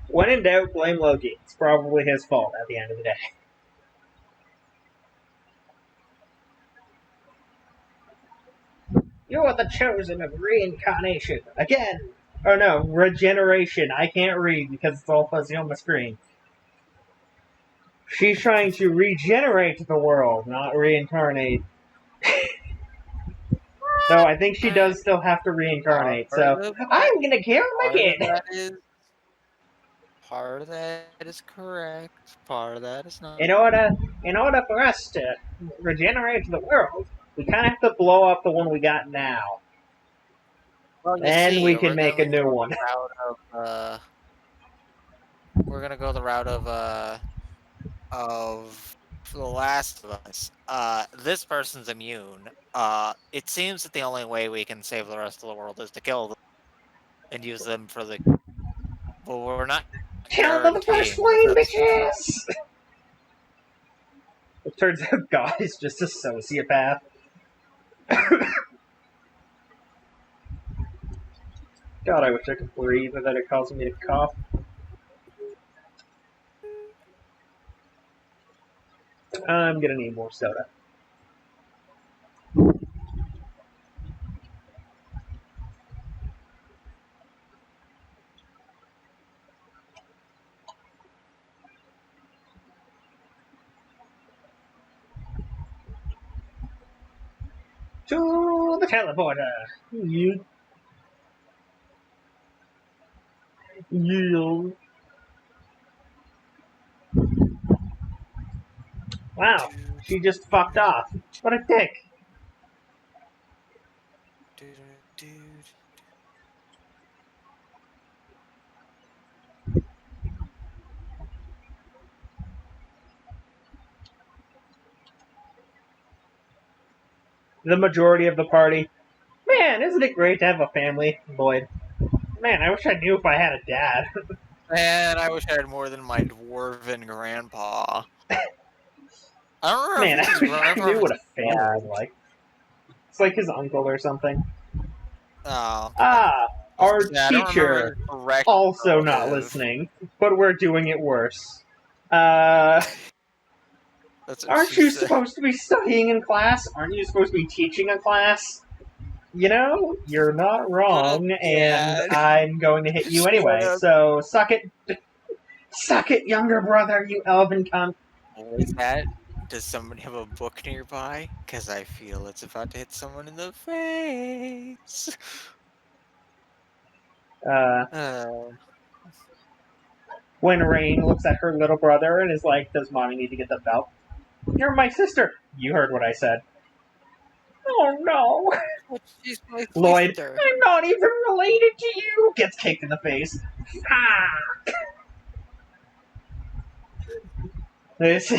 When in doubt, blame Loki. It's probably his fault at the end of the day. You are the chosen of reincarnation. Again! Oh no, regeneration. I can't read because it's all fuzzy on my screen. She's trying to regenerate the world, not reincarnate. Though I think she does still have to reincarnate, so I'm gonna kill my kid! Part of that is correct. Part of that is not. In order for us to regenerate the world, we kind of have to blow up the one we got now. Well, you Then see, we can we're make a going new the one. route of, we're gonna go the route of The Last of Us. This person's immune. It seems that the only way we can save the rest of the world is to kill them and use them for the. Well, we're not Kill to the first guaranteeing that flame, that's. bitches! It turns out God is just a sociopath. God, I wish I could breathe without it causing me to cough. I'm gonna need more soda. To the teleporter! You. You. Wow, she just fucked off. What a dick. Dude. The majority of the party. Man, isn't it great to have a family, Lloyd? Man, I wish I knew if I had a dad. Man, I wish I had more than my dwarven grandpa. I don't remember Man, if I it's his wish I grandpa or knew if what it's a family was dad. like. It's like his uncle or something. Oh, okay. Ah, our I don't remember teacher, the correct also not relative. listening, but we're doing it worse. That's what Aren't she you said. supposed to be studying in class? Aren't you supposed to be teaching a class? You know, you're not wrong, and Dad. I'm going to hit you anyway, so suck it. Suck it, younger brother, you elven cunt. What is that? Does somebody have a book nearby? Because I feel it's about to hit someone in the face. Uh, When Rain looks at her little brother and is like, does mommy need to get the belt? You're my sister. You heard what I said. Oh no. But she's my Lloyd, sister. I'm not even related to you. Gets kicked in the face. Ah. This.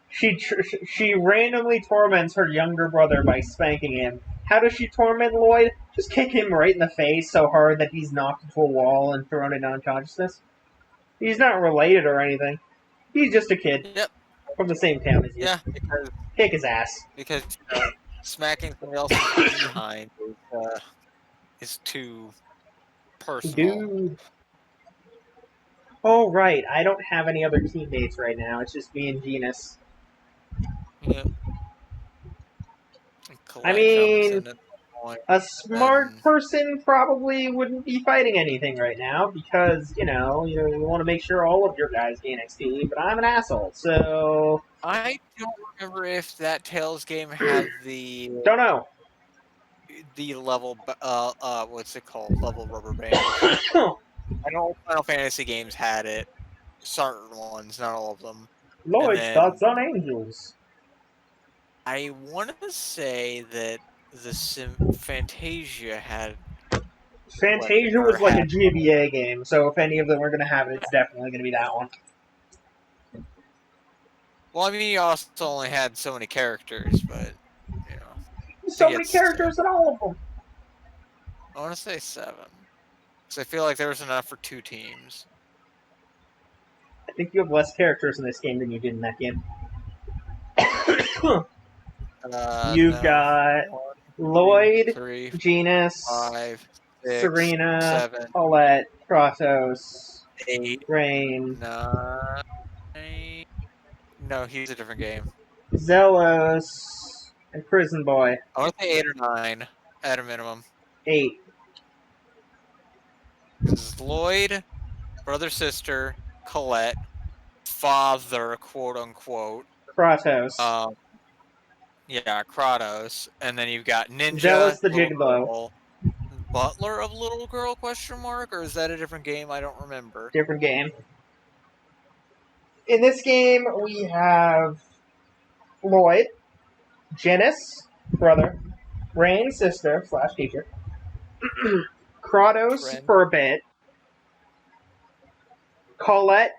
She randomly torments her younger brother by spanking him. How does she torment Lloyd? Just kick him right in the face so hard that he's knocked into a wall and thrown into unconsciousness. He's not related or anything. He's just a kid Yep. from the same town as you. Yeah, Kick his ass. because smacking somebody else's behind is too personal. Dude. Oh, right. I don't have any other teammates right now. It's just me and Genus. Yep. I Colette mean, comes in at the point, a smart and person probably wouldn't be fighting anything right now because, you want to make sure all of your guys gain XP, but I'm an asshole, so... I don't remember if that Tails game had Don't know. the level what's it called? Level rubber band. I know Final Fantasy games had it. Certain ones, not all of them. And Lloyd's then thoughts on angels. I want to say that the Fantasia had Fantasia was like a GBA game, so if any of them were going to have it, it's definitely going to be that one. Well, I mean, you also only had so many characters, but you know, So many characters in all of them. I want to say 7, because I feel like there was enough for 2 teams. I think you have less characters in this game than you did in that game. You've got Lloyd, 3, Genus, 5, 6, Serena, 7, Paulette, Kratos, 8, Rain, 9. No, he's a different game. Zelos, and Prison Boy. I want to say 8 or 9 at a minimum. 8. Because Lloyd, brother, sister, Colette, father, quote unquote. Kratos. Yeah, Kratos, and then you've got Ninja, Zealous the little Gigolo. girl, Butler of Little Girl, question mark, or is that a different game? I don't remember. Different game. In this game, we have Lloyd, Genus, brother, Rain, sister / teacher, Kratos Friend. for a bit, Colette,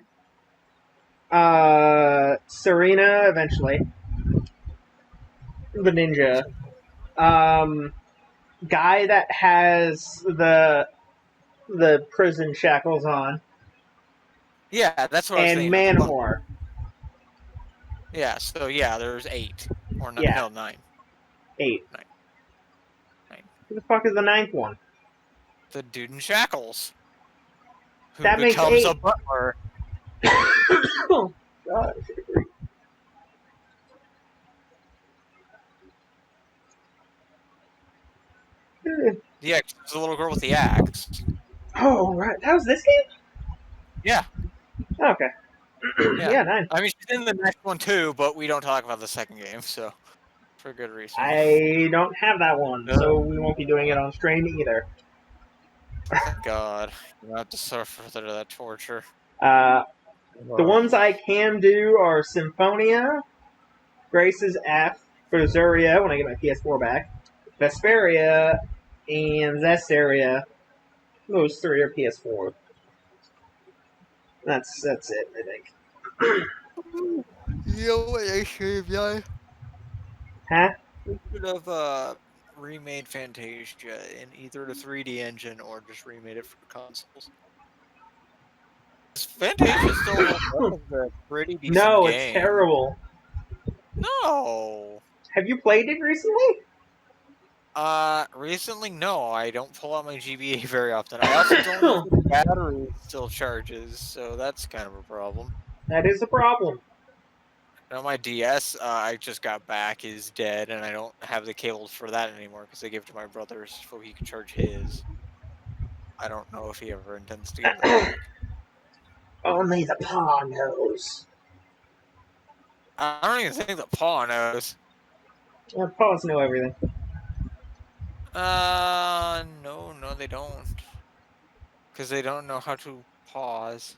Serena eventually, the ninja, guy that has the prison shackles on, Yeah, that's what I was and thinking. Manhor. Yeah, so yeah, there's 8 or Yeah. no 9. 8. 9. Who the fuck is the 9th one? The dude in shackles, who That makes becomes 8. a butler. Oh, God, I should agree. Yeah, it's the little girl with the axe. Oh, right. That was this game? Yeah. Okay. Yeah, 9. I mean, she's in the next one too, but we don't talk about the second game, so for good reason. I don't have that one, so we won't be doing it on stream either. Thank God. You don't have to suffer through that torture. The ones I can do are Symphonia, Grace's F, Berseria when I get my PS4 back, Vesperia, and Zestiria. Those 3 are PS4. That's it, I think. You know what I should have done? Huh? We should have remade Fantasia in either the 3D engine or just remade it for consoles. Fantasia still a pretty decent No, game. it's terrible. No. Have you played it recently? Recently, no. I don't pull out my GBA very often. I also don't know if the battery still charges, so that's kind of a problem. That is a problem. Now my DS, I just got back, is dead, and I don't have the cables for that anymore because I gave it to my brother so he could charge his. I don't know if he ever intends to give that back. Only the paw knows. I don't even think the paw knows. Yeah, paws know everything. No, they don't. Because they don't know how to pause.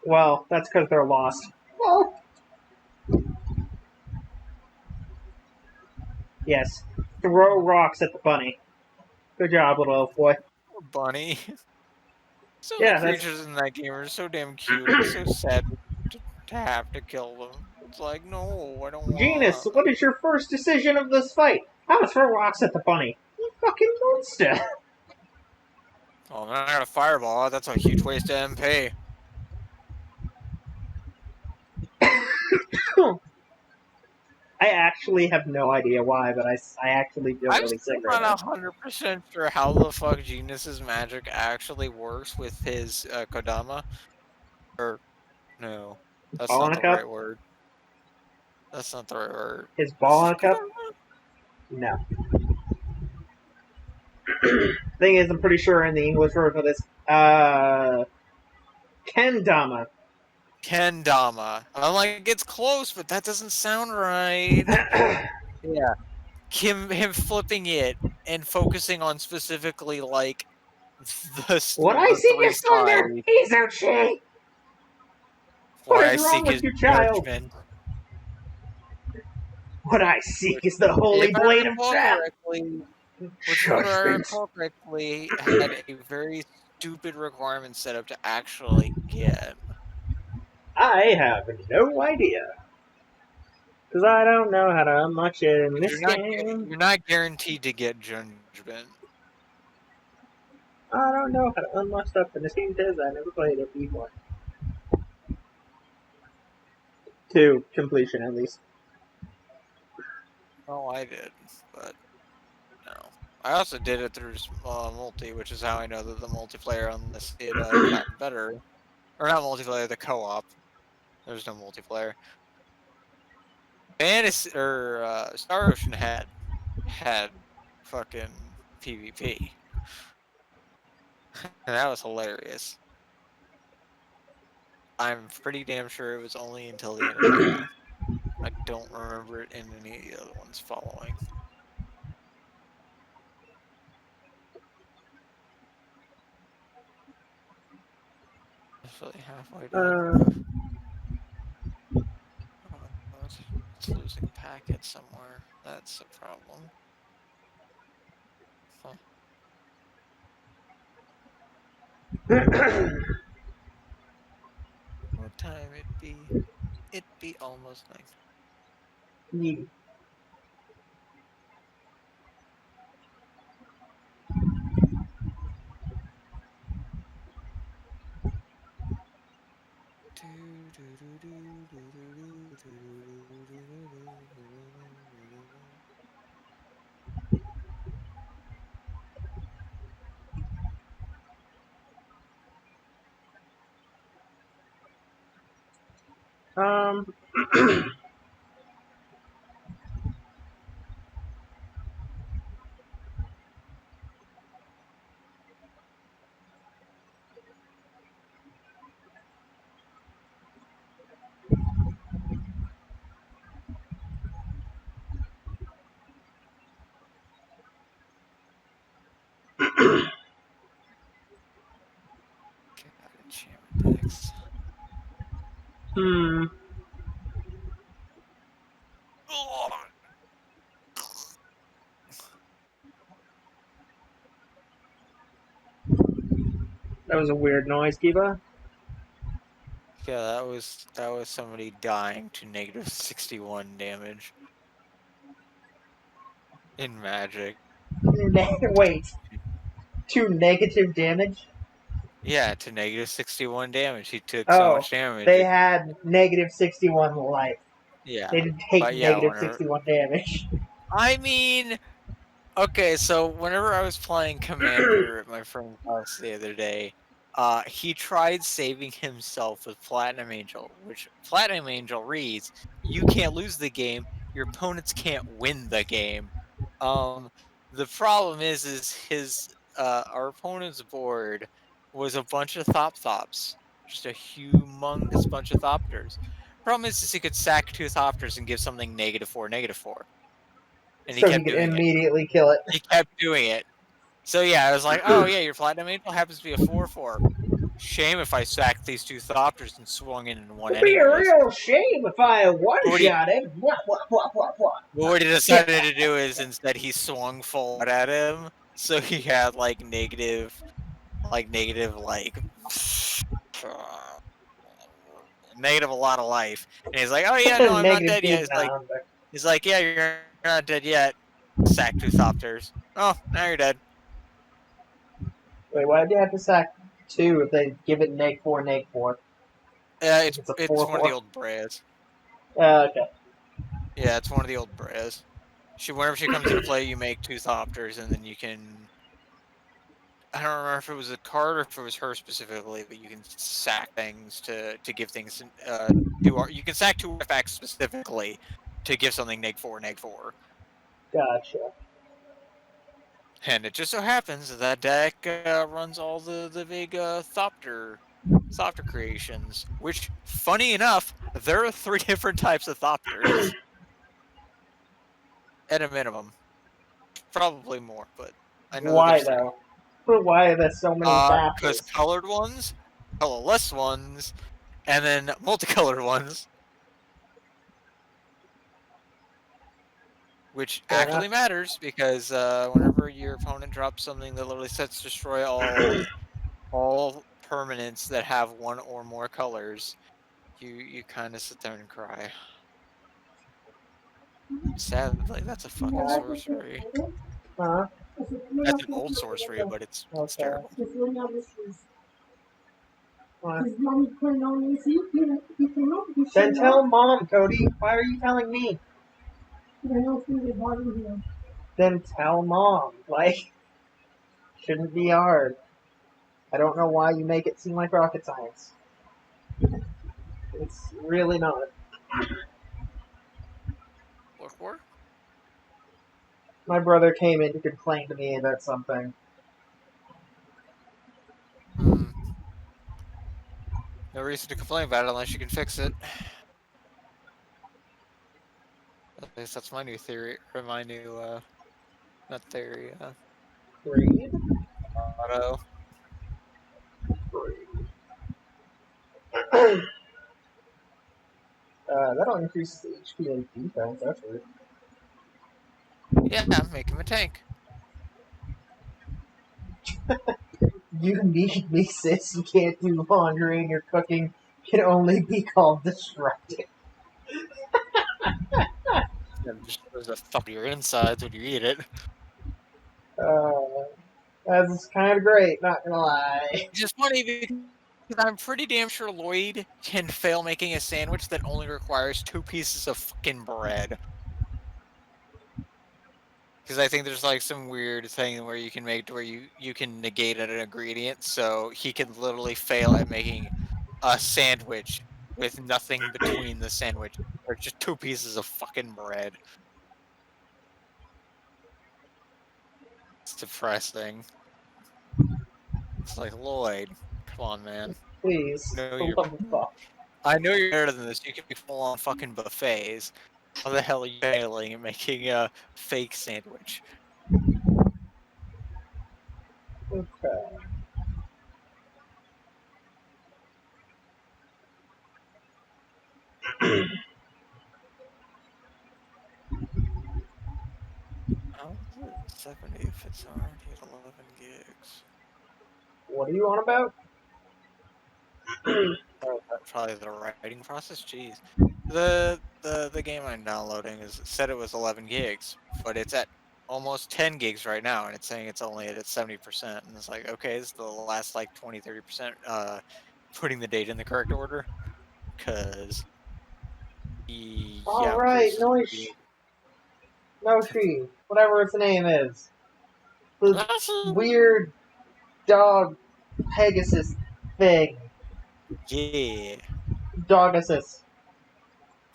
Well, that's because they're lost. Well, Yes. Throw rocks at the bunny. Good job, little elf boy. Bunny. So many Yeah, that's creatures in that game are so damn cute. It's so sad to have to kill them. It's like, no, I don't Genus. want. What is your first decision of this fight? I'm gonna throw rocks at the bunny. You fucking monster. Oh, I'm not gonna fireball. That's a huge waste of MP. I actually have no idea why, but I actually feel I'm really sick still right now. not 100% sure how the fuck Genus's magic actually works with his Kodama. Or, no, that's Ball not in a the cup? right word. That's not the right word. His Is ball in it a cup? Kodama? No. Thing is, I'm pretty sure in the English word for this, kendama. Kendama. I'm like, it's close, but that doesn't sound right. Yeah. Him flipping it and focusing on specifically, like, What I the seek three is thunder, sides. Izuchi! What What I is wrong seek with is you, child? judgment. What I seek Which, is the holy if I blade of recall death! correctly, which, if I Judgment. recall correctly, had a very stupid requirement set up to actually get. I have no idea. Because I don't know how to much in Because this game. you're not guaranteed to get judgment. I don't know how to unlock stuff in this game because I never played it before. To completion, at least. Oh, I did, but no. I also did it through multi, which is how I know that the multiplayer on this had gotten better. Or not multiplayer, the co-op. There's no multiplayer. Fantasy or Star Ocean had fucking PvP, and that was hilarious. I'm pretty damn sure it was only until the end of that game. I don't remember it in any of the other ones following. It's really halfway done. Uh, It's losing packets somewhere. That's a problem. Huh. What time it be? It be almost night. yeah. um, God, enchantment decks. hmm. That was a weird noise, Kiba. Yeah, that was somebody dying to negative 61 damage in magic. Wait, to negative damage? Yeah, to negative 61 damage. He took so Oh, much damage. they had negative 61 life. They Yeah, didn't take but yeah, negative whenever 61 damage. I mean, okay, so whenever I was playing Commander at my friend's house the other day, he tried saving himself with Platinum Angel, which Platinum Angel reads, "You can't lose the game. Your opponents can't win the game." Um, the problem is his our opponent's board was a bunch of Thopters, just a humongous bunch of Thopters. Problem is he could sack two Thopters and give something -4/-4, and he So he kept could doing it. immediately kill it. He kept doing it. So yeah, I was like, "Oh yeah, your Platinum Angel happens to be a 4/4. Shame if I sacked these two Thopters and swung in and won It'd be a anyways. real shame if I one-shot it. What? What he Yeah. decided to do is instead he swung forward at him, so he had like negative, negative a lot of life. And he's like, "Oh yeah, no, I'm not Negative dead yet." feet now. He's like, "Yeah, you're not dead yet." Sack two Thopters. Oh, now you're dead. Wait, why do you have to sack two if they give it neg 4, neg 4? Yeah, If it's a it's 4 one of the 4? old Breas. Okay. Yeah, it's one of the old Breas. Whenever she comes into play, you make two Thopters, and then you can. I don't remember if it was a card or if it was her specifically, but you can sack things to give things you can sack two artifacts specifically to give something neg 4 neg 4. Gotcha. And it just so happens that deck runs all the big Thopter creations, which, funny enough, there are 3 different types of Thopters at a minimum. Probably more, but I know that Why there's 3. though? Why are there so many Because factors? colored ones, colorless ones, and then multicolored ones, which Fair enough. actually matters because whenever your opponent drops something that literally sets destroy all permanents that have one or more colors, you kind of sit there and cry. Sadly, that's a fucking sorcery. Huh? That's an old sorcery, but it's Okay. terrible. What? Then tell mom, Cody. Why are you telling me? Then tell mom. Like, shouldn't be hard. I don't know why you make it seem like rocket science. It's really not. What for? My brother came in to complain to me about something. Hmm. No reason to complain about it unless you can fix it. At least that's my new theory, or my new, not theory, Breed? motto. That'll increase the HP and defense, that's weird. Yeah, make him a tank. You need me, sis. You can't do laundry and your cooking can only be called destructive. And just shows the fuck your insides when you eat it. Uh, that's kind of great, not gonna lie. Which is funny because I'm pretty damn sure Lloyd can fail making a sandwich that only requires 2 pieces of fucking bread. Because I think there's like some weird thing where you can make to where you can negate an ingredient, so he can literally fail at making a sandwich with nothing between the sandwich, or just 2 pieces of fucking bread. It's depressing. It's like, Lloyd, come on, man. Please, No, for you're. the love of fuck. I know you're better than this. You can be full on fucking buffets. How the hell are you failing at making a fake sandwich? Okay. How is it 70 if it's already at 11 gigs? What are you on about? Oh, that's probably the writing process. Jeez, the game I'm downloading is said it was 11 gigs, but it's at almost 10 gigs right now, and it's saying it's only at 70%. And it's like, okay, it's the last like 20-30%. Putting the date in the correct order, because yeah, I'm pretty Alright, sure. Noshi, whatever its name is. The Yeah, weird dog Pegasus thing. Dogasus.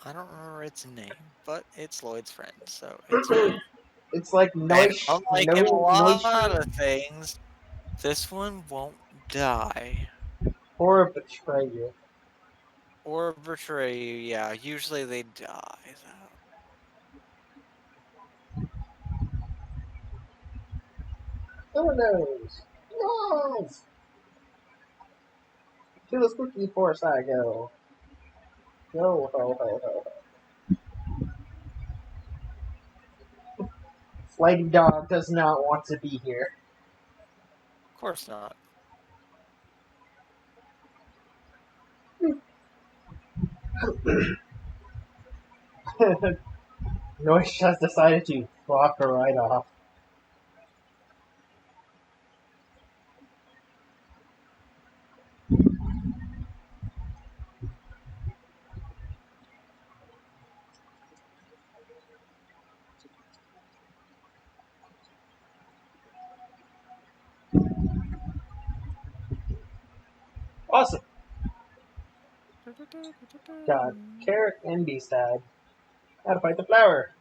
I don't remember its name, but it's Lloyd's friend, so it's fine. It's like And Noish, unlike in a lot Noishi, of things, this one won't die or betray you. or betray you. Yeah, usually they die though. Who knows? Yes! To the spooky forest I go. Yo ho ho ho. Flighty dog does not want to be here. Of course not. Noish has decided to fuck her right off. Awesome. Got carrot and beast tag. How to fight the flower.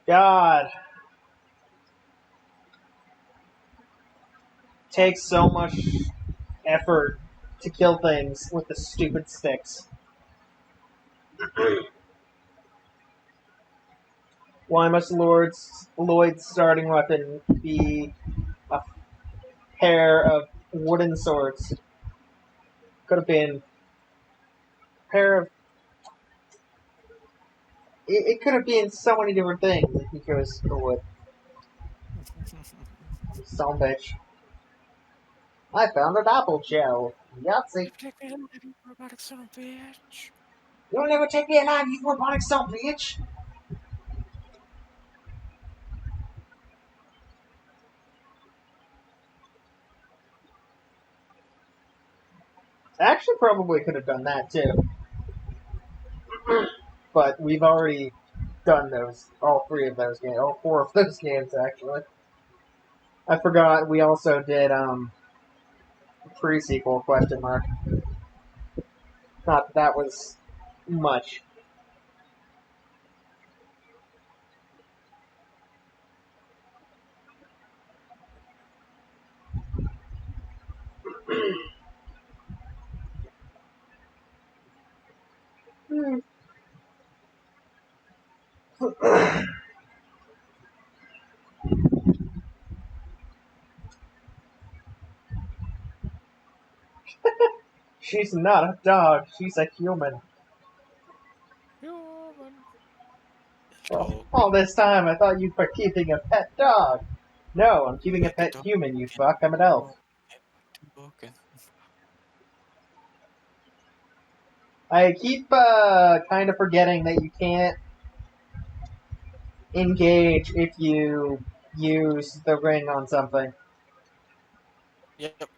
God. Takes so much effort to kill things with the stupid sticks. Why must Lloyd's starting weapon be a pair of wooden swords? Could have been a pair of. It could have been so many different things if he chose for wood. Some bitch. I found a apple shell. Yahtzee. Take me alive, you robotic son of a bitch. You'll never take me alive, you robotic son of a bitch. Actually, probably could have done that too. But we've already done those, all three of those games, all four of those games actually. I forgot we also did pre-sequel question mark. Not that that was much. She's not a dog, she's a human. Human. Well, all this time I thought you were keeping a pet dog. No, I'm keeping a pet human, you fuck. I'm an elf. I keep kind of forgetting that you can't engage if you use the ring on something. Yep.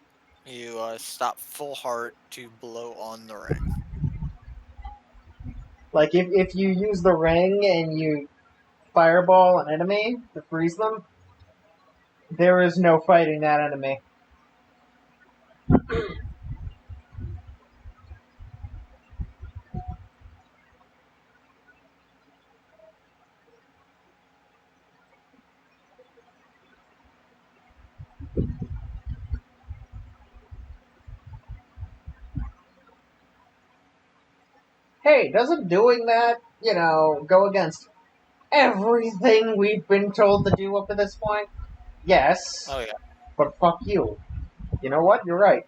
You stop full heart to blow on the ring. Like, if you use the ring and you fireball an enemy to freeze them, there is no fighting that enemy. Hey, doesn't doing that, go against everything we've been told to do up to this point? Yes. Oh yeah. But fuck you. You know what? You're right.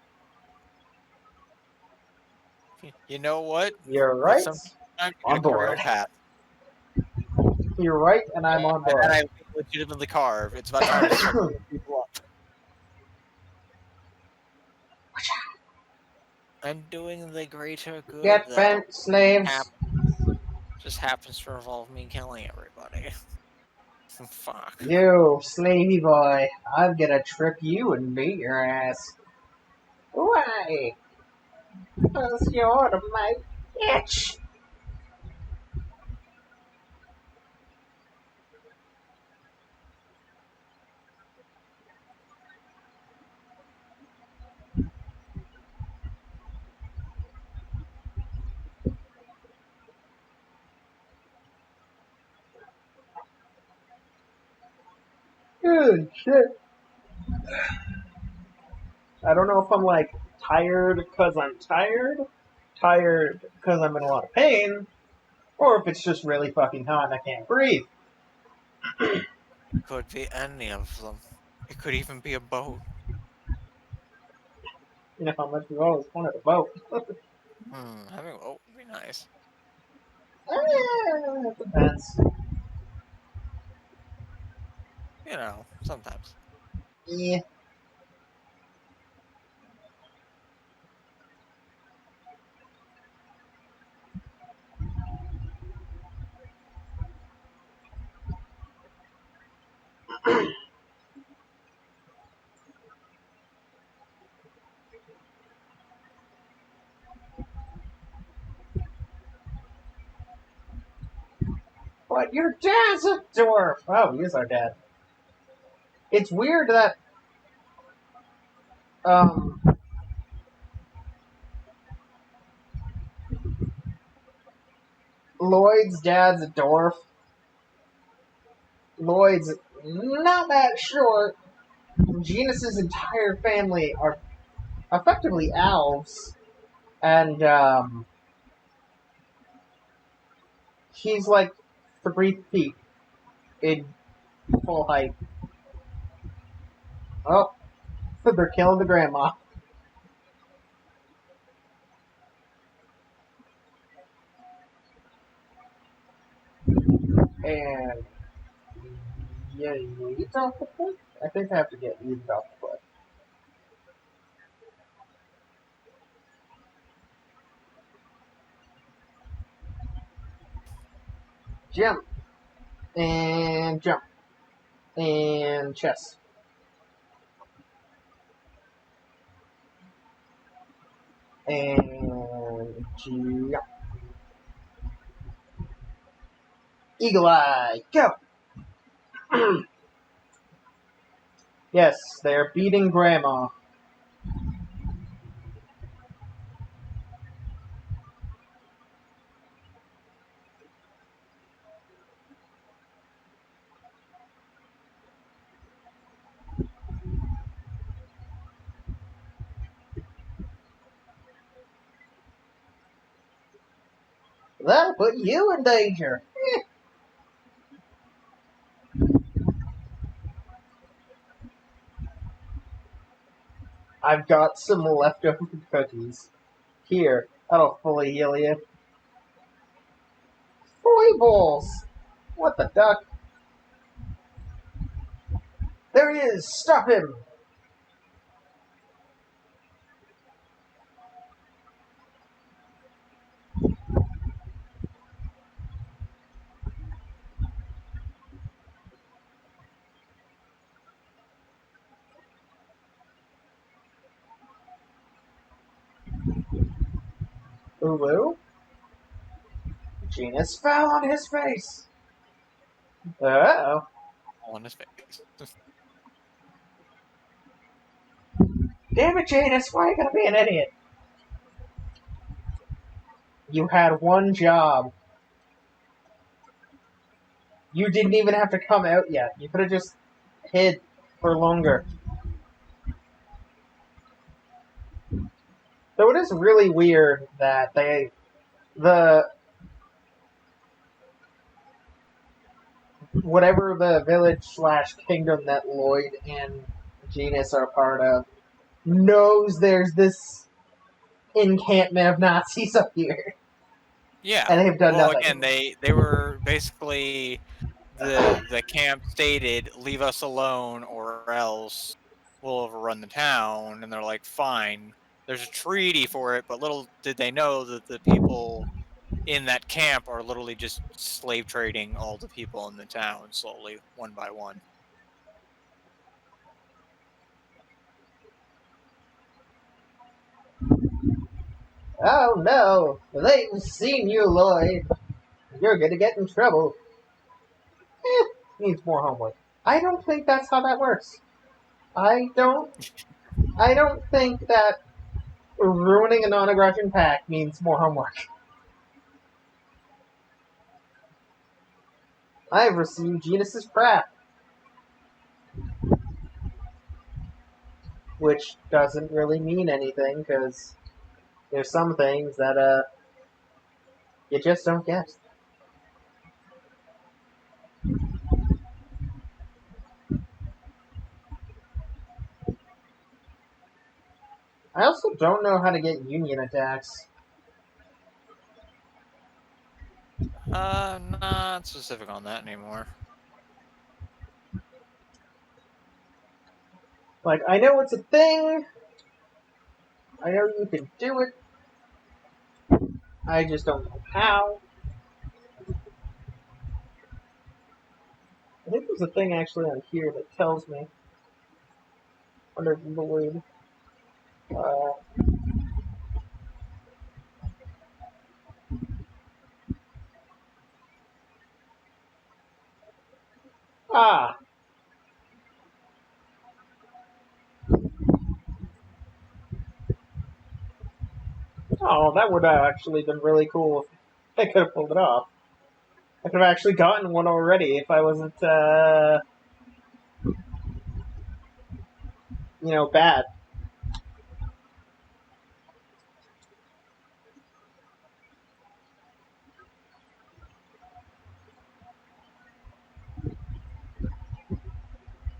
You know what? You're With right. some time, you On gotta carry your own board. path. You're right, and I'm on And board. I legitimately carve. It's about time to start picking people up. I'm doing the greater good, Get though. bent, slaves. Just happens to involve me killing everybody. Fuck. You, slavey boy. I'm gonna trip you and beat your ass. Why? Because you're my bitch. Good shit. I don't know if I'm like tired because I'm tired because I'm in a lot of pain, or if it's just really fucking hot and I can't breathe. Could be any of them. It could even be a boat. You know how much we always wanted a boat. Having a boat would be nice. It depends. You know, sometimes. Yeah. But your dad's a dwarf. Oh, he is our dad. It's weird that um Lloyd's dad's a dwarf. Lloyd's not that sure. Genus's entire family are effectively elves, and he's like 3 feet in full height. Oh, they're killing the grandma. And yeah, eat off the cliff? I think I have to get eaten off the cliff. Jump. And jump. And chest. And jump. Eagle eye. Go! Yes, they're beating grandma. That'll put you in danger. I've got some leftover cookies. Here, that'll fully heal you. Foibles! What the duck? There he is! Stop him! Ulu? Genus fell on his face. Uh-oh. On his face. Damn it, Janus, why are you gonna be an idiot? You had one job. You didn't even have to come out yet. You could have just hid for longer. Though it is really weird that whatever the village / kingdom that Lloyd and Genus are part of knows there's this encampment of Nazis up here. Yeah. And they've done well, nothing. Again, they were basically the camp stated, "Leave us alone, or else we'll overrun the town." And they're like, "Fine." There's a treaty for it, but little did they know that the people in that camp are literally just slave trading all the people in the town slowly, one by one. Oh no, they've seen you, Lloyd. You're gonna get in trouble. Needs more homework. I don't think that's how that works. I don't think that ruining a non-aggression pact means more homework. I've received Genus's crap. Which doesn't really mean anything, because there's some things that, you just don't get. I also don't know how to get union attacks. Not specific on that anymore. Like, I know it's a thing. I know you can do it. I just don't know how. I think there's a thing actually on here that tells me. Under Lloyd. Uh, ah! Oh, that would have actually been really cool if I could have pulled it off. I could have actually gotten one already if I wasn't, bad.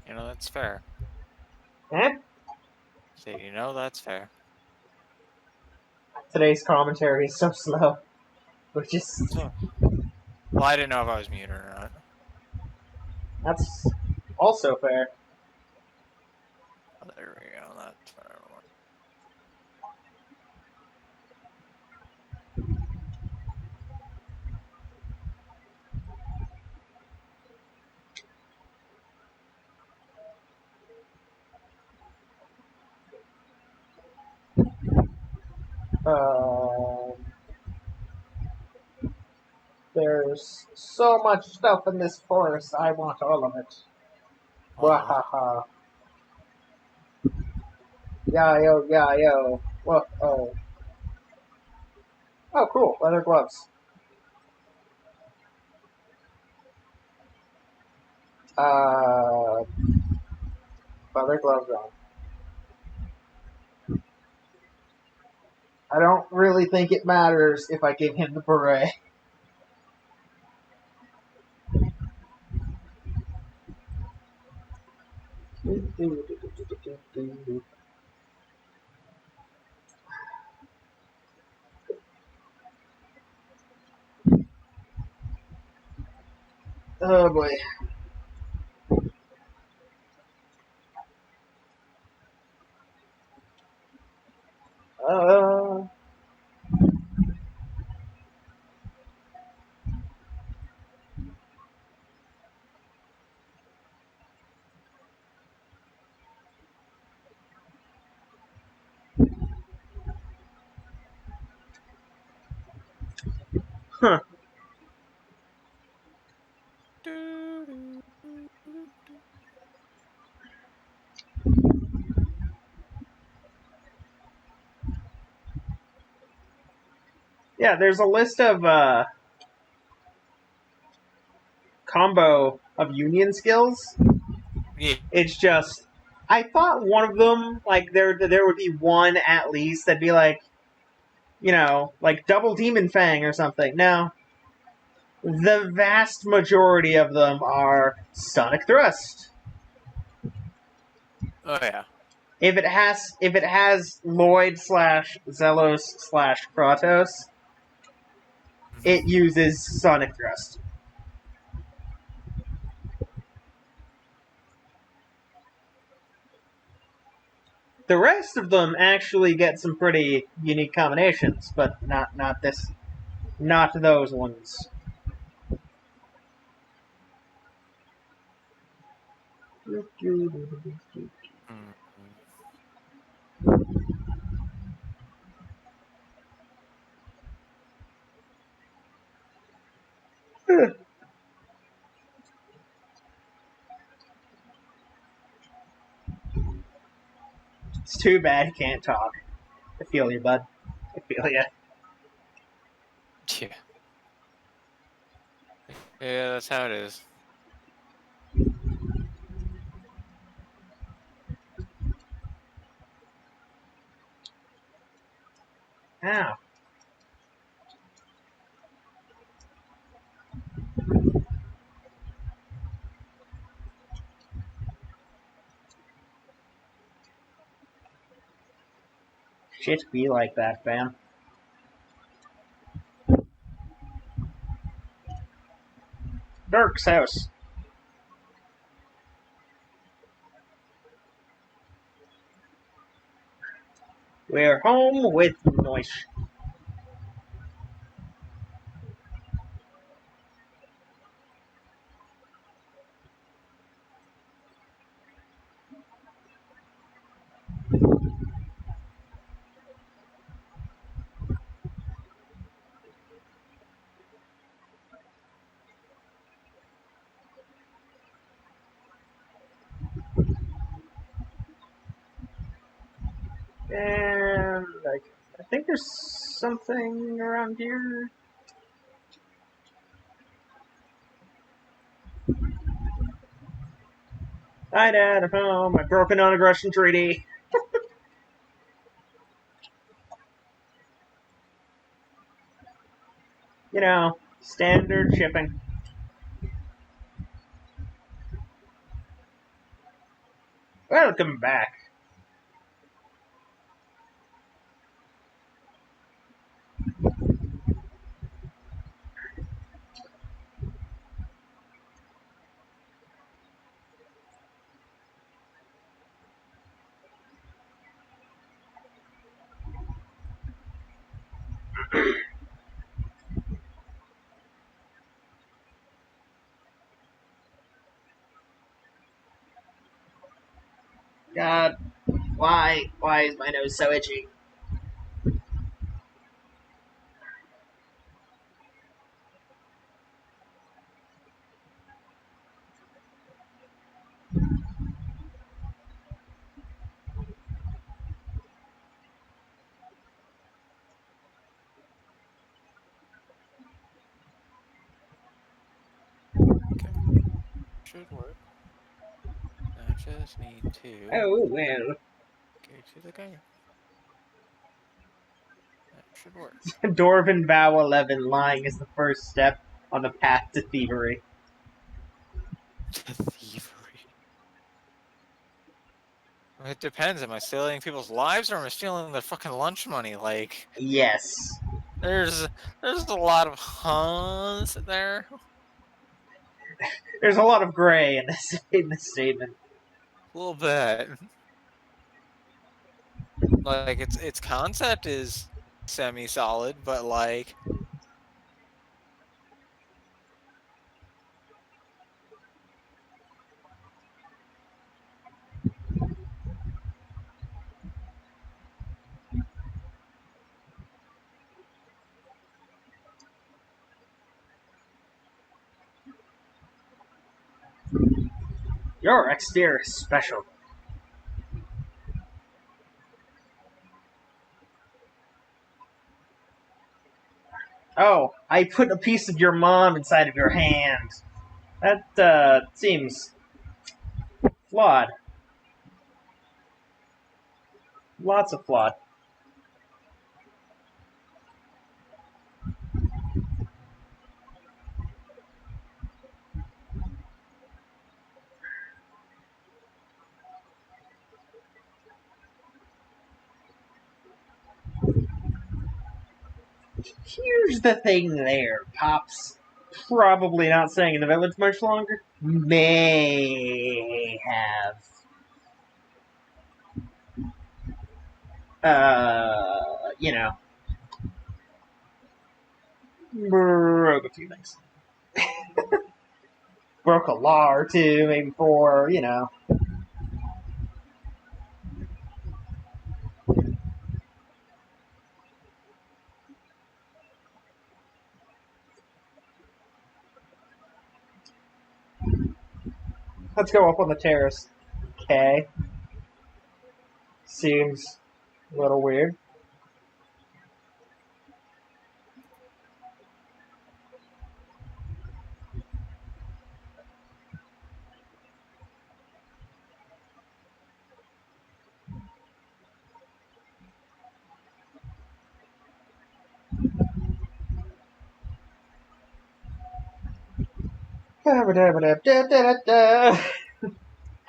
You know, that's fair. Eh? So, you know, that's fair. Today's commentary is so slow. Which is... So, well, I didn't know if I was muted or not. That's also fair. Oh, there we go. That's fair. Um, there's so much stuff in this forest, I want all of it. Aw. Wahaha. Yayo. Whoa, oh. Oh, cool. Leather gloves. Uh, leather gloves on. I don't really think it matters if I give him the beret. Oh boy. Uh, huh. Yeah, there's a list of combo of union skills. Yeah. It's just, I thought one of them, like there would be one at least that'd be like, like double demon fang or something. No, the vast majority of them are sonic thrust. Oh, yeah. If it has Lloyd slash Zelos slash Kratos, Mhm. it uses sonic thrust. The rest of them actually get some pretty unique combinations, but not those ones. Mhm. It's too bad he can't talk. I feel you, bud. I feel you. Yeah. Yeah, that's how it is. Ow. shit be like that, fam. Dirk's house. We're home with noise. And I think there's something around here. Hi, Dad. I'm home. I broke a non-aggression treaty. You know, standard shipping. Welcome back. God, why is my nose so itchy? Okay. Should work. I just need to Oh, well. go to the game. That should work. Dwarven Vow 11, lying is the first step on the path to thievery. Thievery. It depends. Am I stealing people's lives or am I stealing their fucking lunch money? Like, Yes. there's a lot of huns there. There's a lot of gray in this statement. A little bit. Like its concept is semi-solid, but like Your exterior is special. Oh, I put a piece of your mom inside of your hand. That seems flawed. Lots of flawed. Here's the thing there, Pops. Probably not staying in the village much longer. May have. You know. Broke a few things. Broke a law or two, maybe four, you know. Let's go up on the terrace. Okay. Seems a little weird.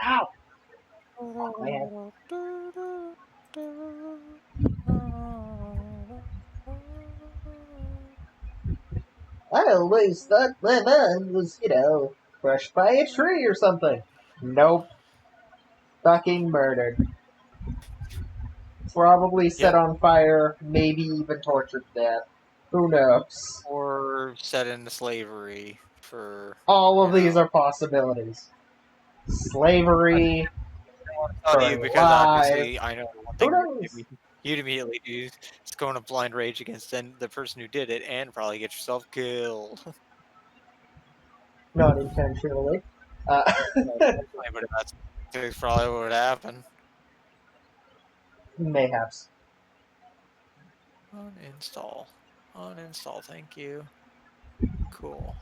Ow! Oh, man. I always thought my mom was, crushed by a tree or something. Nope. Fucking murdered. Probably set Yep. on fire, maybe even tortured to death. Who knows? Or set into slavery for, All of these are possibilities. I Slavery, don't want to tell you buried because alive. obviously I know one Who thing knows? you'd immediately do is go in a blind rage against the person who did it and probably get yourself killed. Not intentionally. Uh, Not intentionally, but that's probably what would happen. mayhaps. Uninstall. Uninstall, thank you. Cool.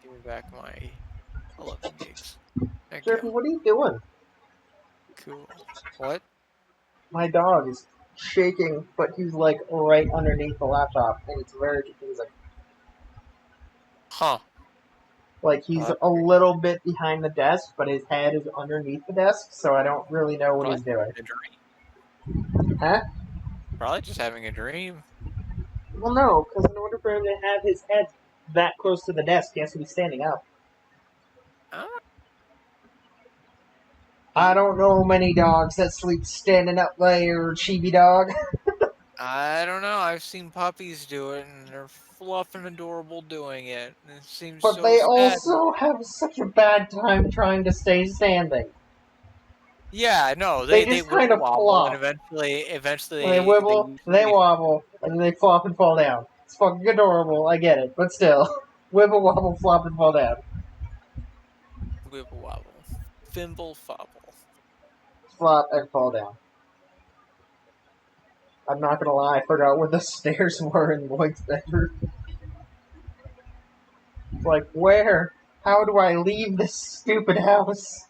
Give me back my 11 gigs. Thank you. Jeremy, what are you doing? Cool. What? My dog is shaking, but he's like right underneath the laptop, and it's very confusing. Huh. Like he's That's a weird. little bit behind the desk, but his head is underneath the desk, so I don't really know what Probably he's doing. having a dream. Huh? Probably just having a dream. Well, no, because in order for him to have his head that close to the desk, he has to be standing up. Uh, I don't know many dogs that sleep standing up there, chibi dog. I don't know. I've seen puppies do it, and they're fluff and adorable doing it. And it seems But so they sad. also have such a bad time trying to stay standing. Yeah, no, They they just kind wibble of wobble, and flop. eventually They they wibble, they usually wobble, and they flop and fall down. It's fucking adorable, I get it, but still. Wibble, wobble, flop, and fall down. wibble wobble, fimble fobble. Flop and fall down. I'm not gonna lie, I forgot where the stairs were in Lloyd's bedroom. It's like, where? How do I leave this stupid house?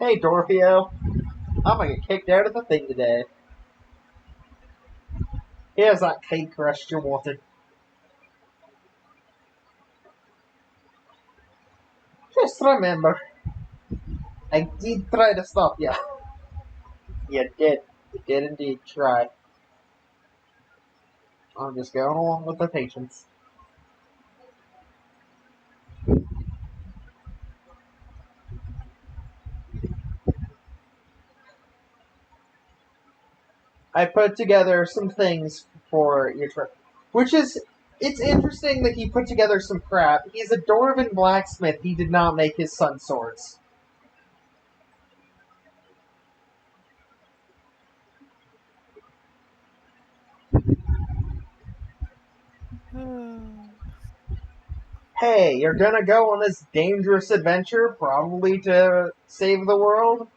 Hey, Dorfio. I'm gonna get kicked out of the thing today. Here's that cake crust you wanted. Just remember, I did try to stop you. You did. You did indeed try. I'm just going along with the patience. I put together some things for your trip. Which is, it's interesting that he put together some crap. He's a dwarven blacksmith. He did not make his son swords. Hey, you're gonna go on this dangerous adventure, probably to save the world?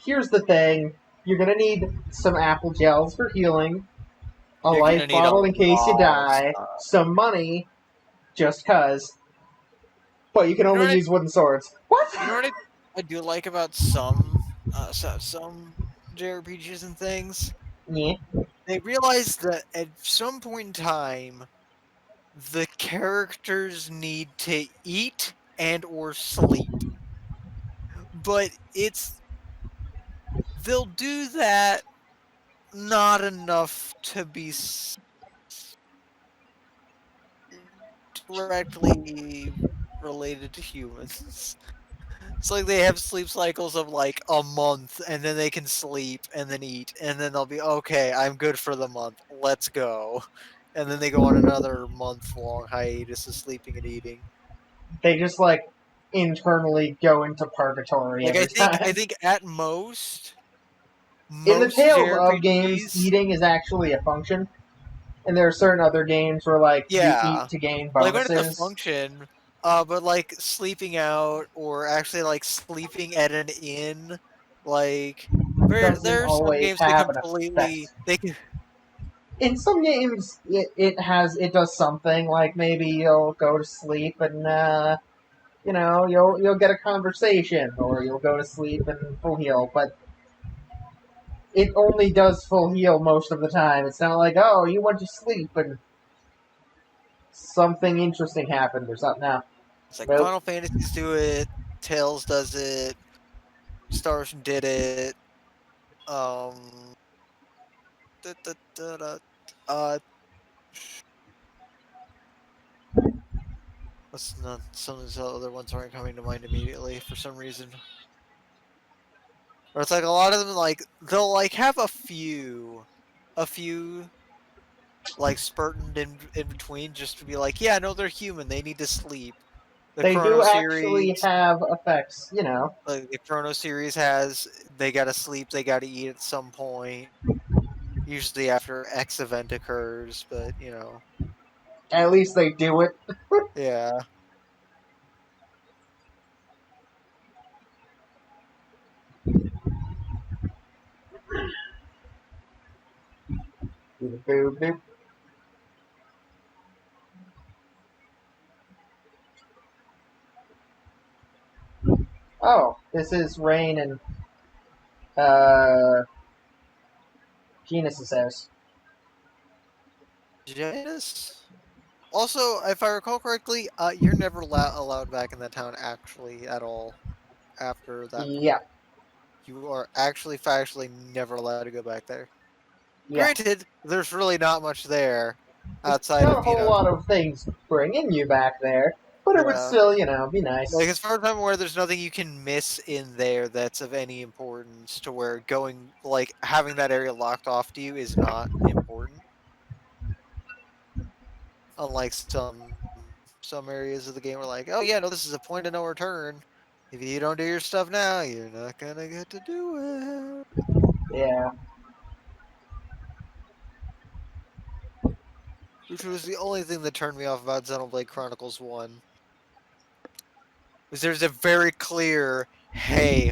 Here's the thing. You're gonna need some apple gels for healing, a You're gonna life need a bottle in case you lot of die, stuff. some money, just cuz. But you can You know only what? use wooden swords. What? You know what I do like about some JRPGs and things? Yeah. They realize that at some point in time, the characters need to eat and or sleep. But they'll do that not enough to be directly related to humans. It's like they have sleep cycles of like a month, and then they can sleep and then eat, and then they'll be okay. I'm good for the month. Let's go, and then they go on another month-long hiatus of sleeping and eating. They just like internally go into purgatory Like every I time. think at most In the most Tales of games, JRPGs, eating is actually a function. And there are certain other games where like you eat yeah, to gain like when it's a bonuses. function, but like sleeping out or actually like sleeping at an inn, like Doesn't there are some always games that have an completely effect. they can. In some games, it does something like maybe you'll go to sleep and you'll get a conversation, or you'll go to sleep and full heal. But it only does full heal most of the time. It's not like, oh, you went to sleep and something interesting happened or something. No, It's like nope. Final Fantasies do it, Tales does it, Star Ocean did it. Um, What's not some of these other ones aren't coming to mind immediately for some reason. Or it's like a lot of them like they'll like have a few like spurting in between just to be like, yeah, no, they're human. They need to sleep. The They Chrono do series, actually have effects, you know. like the Chrono series has, they gotta sleep, they gotta eat at some point. Usually after X event occurs, but you know, At least they do it. yeah. Boop, boop, boop. Oh, this is Rain and uh, Genus's house. Janus. Also, if I recall correctly, you're never allowed back in that town actually at all after that Yeah, point. You are actually factually never allowed to go back there. yeah. Granted, there's really not much there outside Not a of, you whole know, lot of things bringing you back there, but it would yeah. still, you know, be nice. Like, as far as I'm aware, there's nothing you can miss in there that's of any importance to where going, like, having that area locked off to you is not important. Unlike some areas of the game where like, oh yeah, no, this is a point of no return. If you don't do your stuff now, you're not gonna get to do it. Yeah, Which was the only thing that turned me off about Xenoblade Chronicles 1. Was there's a very clear, hey,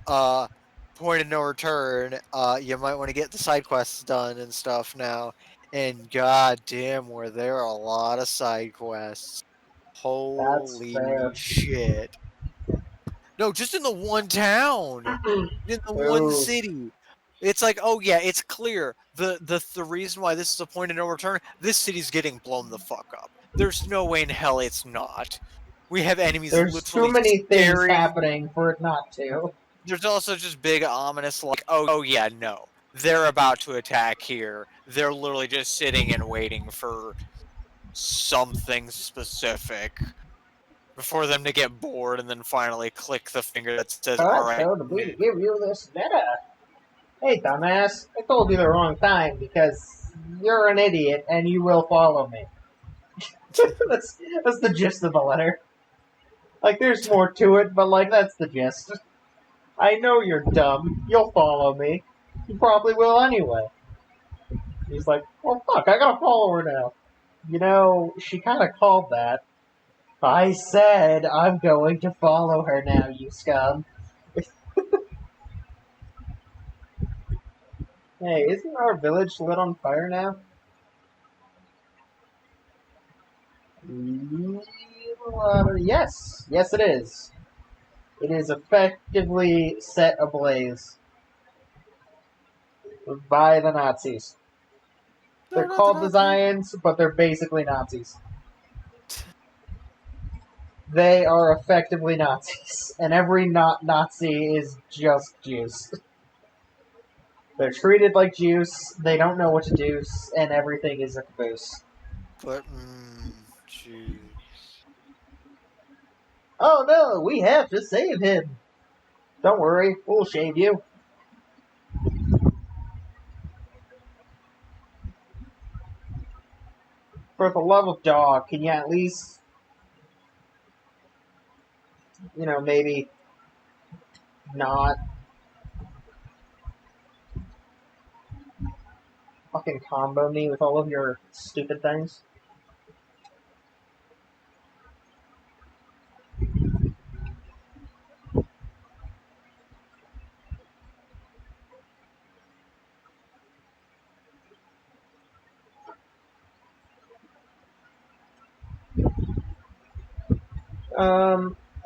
uh, point of no return, you might want to get the side quests done and stuff now. And goddamn, were there a lot of side quests. that's Holy fair. shit. No, just in the one town. In the one Ooh, city. It's like, oh yeah, it's clear. The reason why this is a point of no return, this city's getting blown the fuck up. There's no way in hell it's not. We have enemies there's too literally many things staring. happening for it not to. There's also just big ominous like, oh yeah, no. They're about to attack here. They're literally just sitting and waiting for something specific before them to get bored and then finally click the finger that says, So all that's right, so to be to give you this letter. Hey, dumbass, I told you the wrong time because you're an idiot and you will follow me. that's the gist of the letter. Like, there's more to it, but like, that's the gist. I know you're dumb. You'll follow me. You probably will anyway. He's like, well, fuck, I gotta follow her now. You know, she kind of called that. I said I'm going to follow her now, you scum. Hey, isn't our village lit on fire now? Yes, yes, it is. It is effectively set ablaze by the Nazis. no, They're not the called the Nazis. Zions, but they're basically Nazis. They are effectively Nazis, and every not Nazi is just Jews. They're treated like Jews, they don't know what to do, and everything is a caboose. But, jeez. Oh no, we have to save him! Don't worry, we'll shave you. For the love of dog, can you at least, you know, maybe not fucking combo me with all of your stupid things?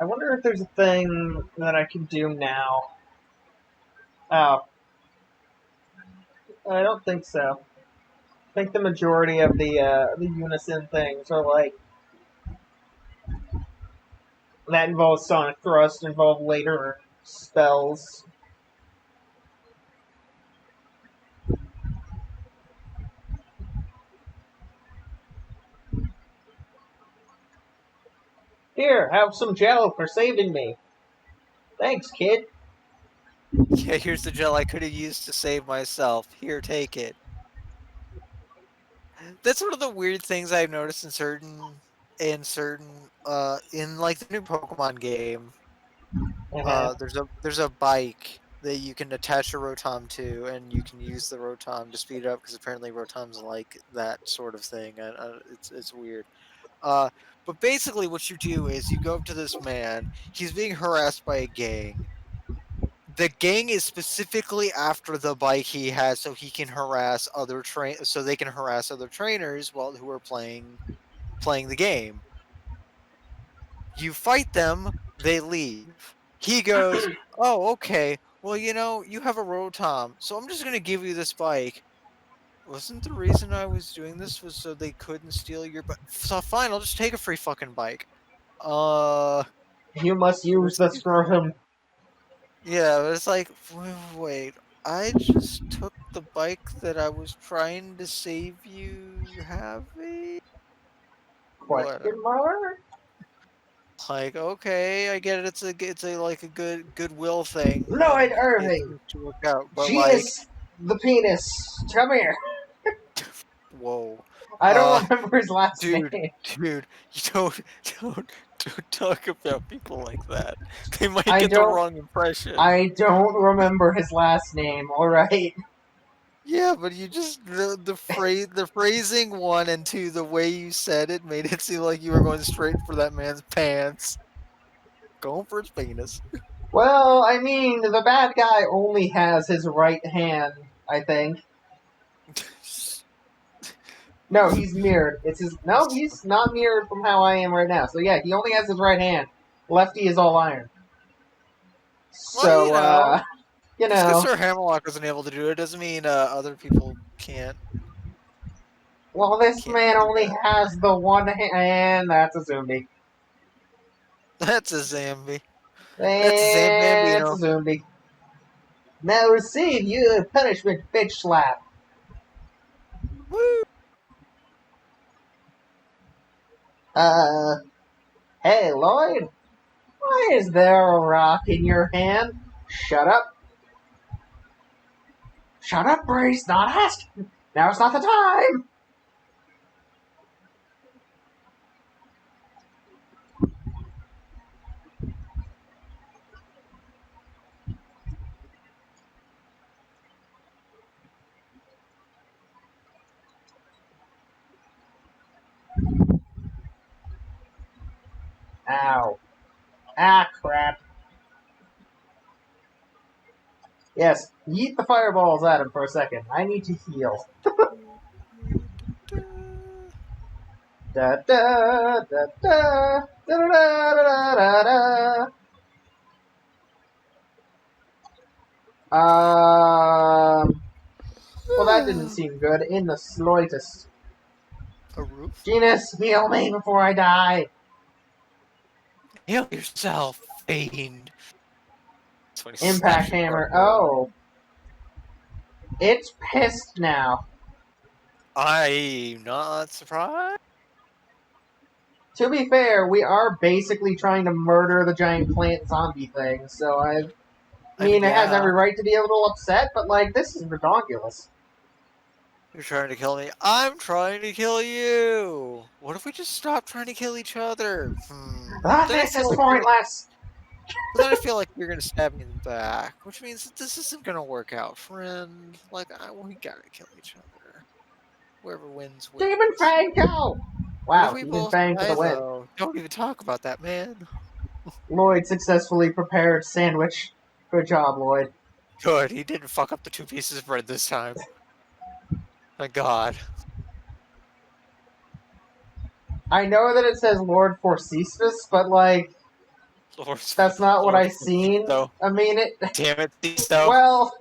I wonder if there's a thing that I can do now. Oh, I don't think so. I think the majority of the unison things are like that involves sonic thrust, involve later spells. Here, have some gel for saving me. Thanks, kid. Yeah, here's the gel I could have used to save myself. Here, take it. That's one of the weird things I've noticed in in like the new Pokemon game. Uh-huh. There's a bike that you can attach a Rotom to, and you can use the Rotom to speed it up because apparently Rotoms like that sort of thing. And it's weird. Uh, but basically, what you do is you go up to this man. He's being harassed by a gang. The gang is specifically after the bike he has, so he can harass so they can harass other trainers while who are playing the game. You fight them, they leave. He goes, "Oh, okay. Well, you have a Rotom, so I'm just gonna give you this bike. Wasn't the reason I was doing this was so they couldn't steal your bike? So fine, I'll just take a free fucking bike. Uh, You must use this the is- scrotum. yeah, but it's like, wait, I just took the bike that I was trying to save you having. Whatever. Question mark? Like, okay, I get it. It's a like a goodwill thing, Lloyd and it Irving. seems to work out. But like, Genus the penis. Come here. whoa, I uh, don't remember his last dude, name. dude, you don't don't talk about people like that. They might I get the don't wrong impression. I don't remember his last name, alright? Yeah, but you just the phrasing one and two, the way you said it made it seem like you were going straight for that man's pants, going for his penis. Well, I mean, the bad guy only has his right hand, I think. No, he's mirrored. It's his. No, he's not mirrored from how I am right now. So yeah, he only has his right hand. Lefty is all iron. Well, So, you just because know. Sir Hammerlock wasn't able to do it doesn't mean other people Well, this can't man do only that. has the one hand. That's a zombie. That's a Zambi. That's a That's a Zambambino. zombie. Now receive your punishment, bitch slap. Woo! Uh, hey, Lloyd. Why is there a rock in your hand? Shut up. Shut up, Brace. Not asking. Now's not the time. Ow. Ah, crap. Yes, yeet the fireballs at him for a second. I need to heal. Da da da da da da da da da. Well, that didn't seem good in the slightest. A roof? Genus, heal me before I die. Heal yourself, fiend. That's when he slaps Impact your hammer. butthole. Oh, it's pissed now. I'm not surprised. To be fair, we are basically trying to murder the giant plant zombie thing, so I mean, it has Yeah, every right to be a little upset, but like, this is ridiculous. you're trying to kill me. I'm trying to kill you. What if we just stop trying to kill each other? Ah, Then I this feel is like pointless. you're gonna stab me in the back, which means that this isn't gonna work out, friend. Like, we gotta kill each other. Whoever wins wins. Demon Fang, go! What if Wow, we Demon both Fang for the die win. though? Don't even talk about that, man. Lloyd successfully prepared sandwich. Good job, Lloyd. Good, he didn't fuck up the two pieces of bread this time. Thank God. I know that it says Lord Forcestus, but like, Lord, that's not what Lord I seen. Sisto. I mean, it. Damn it, Sisto. Well,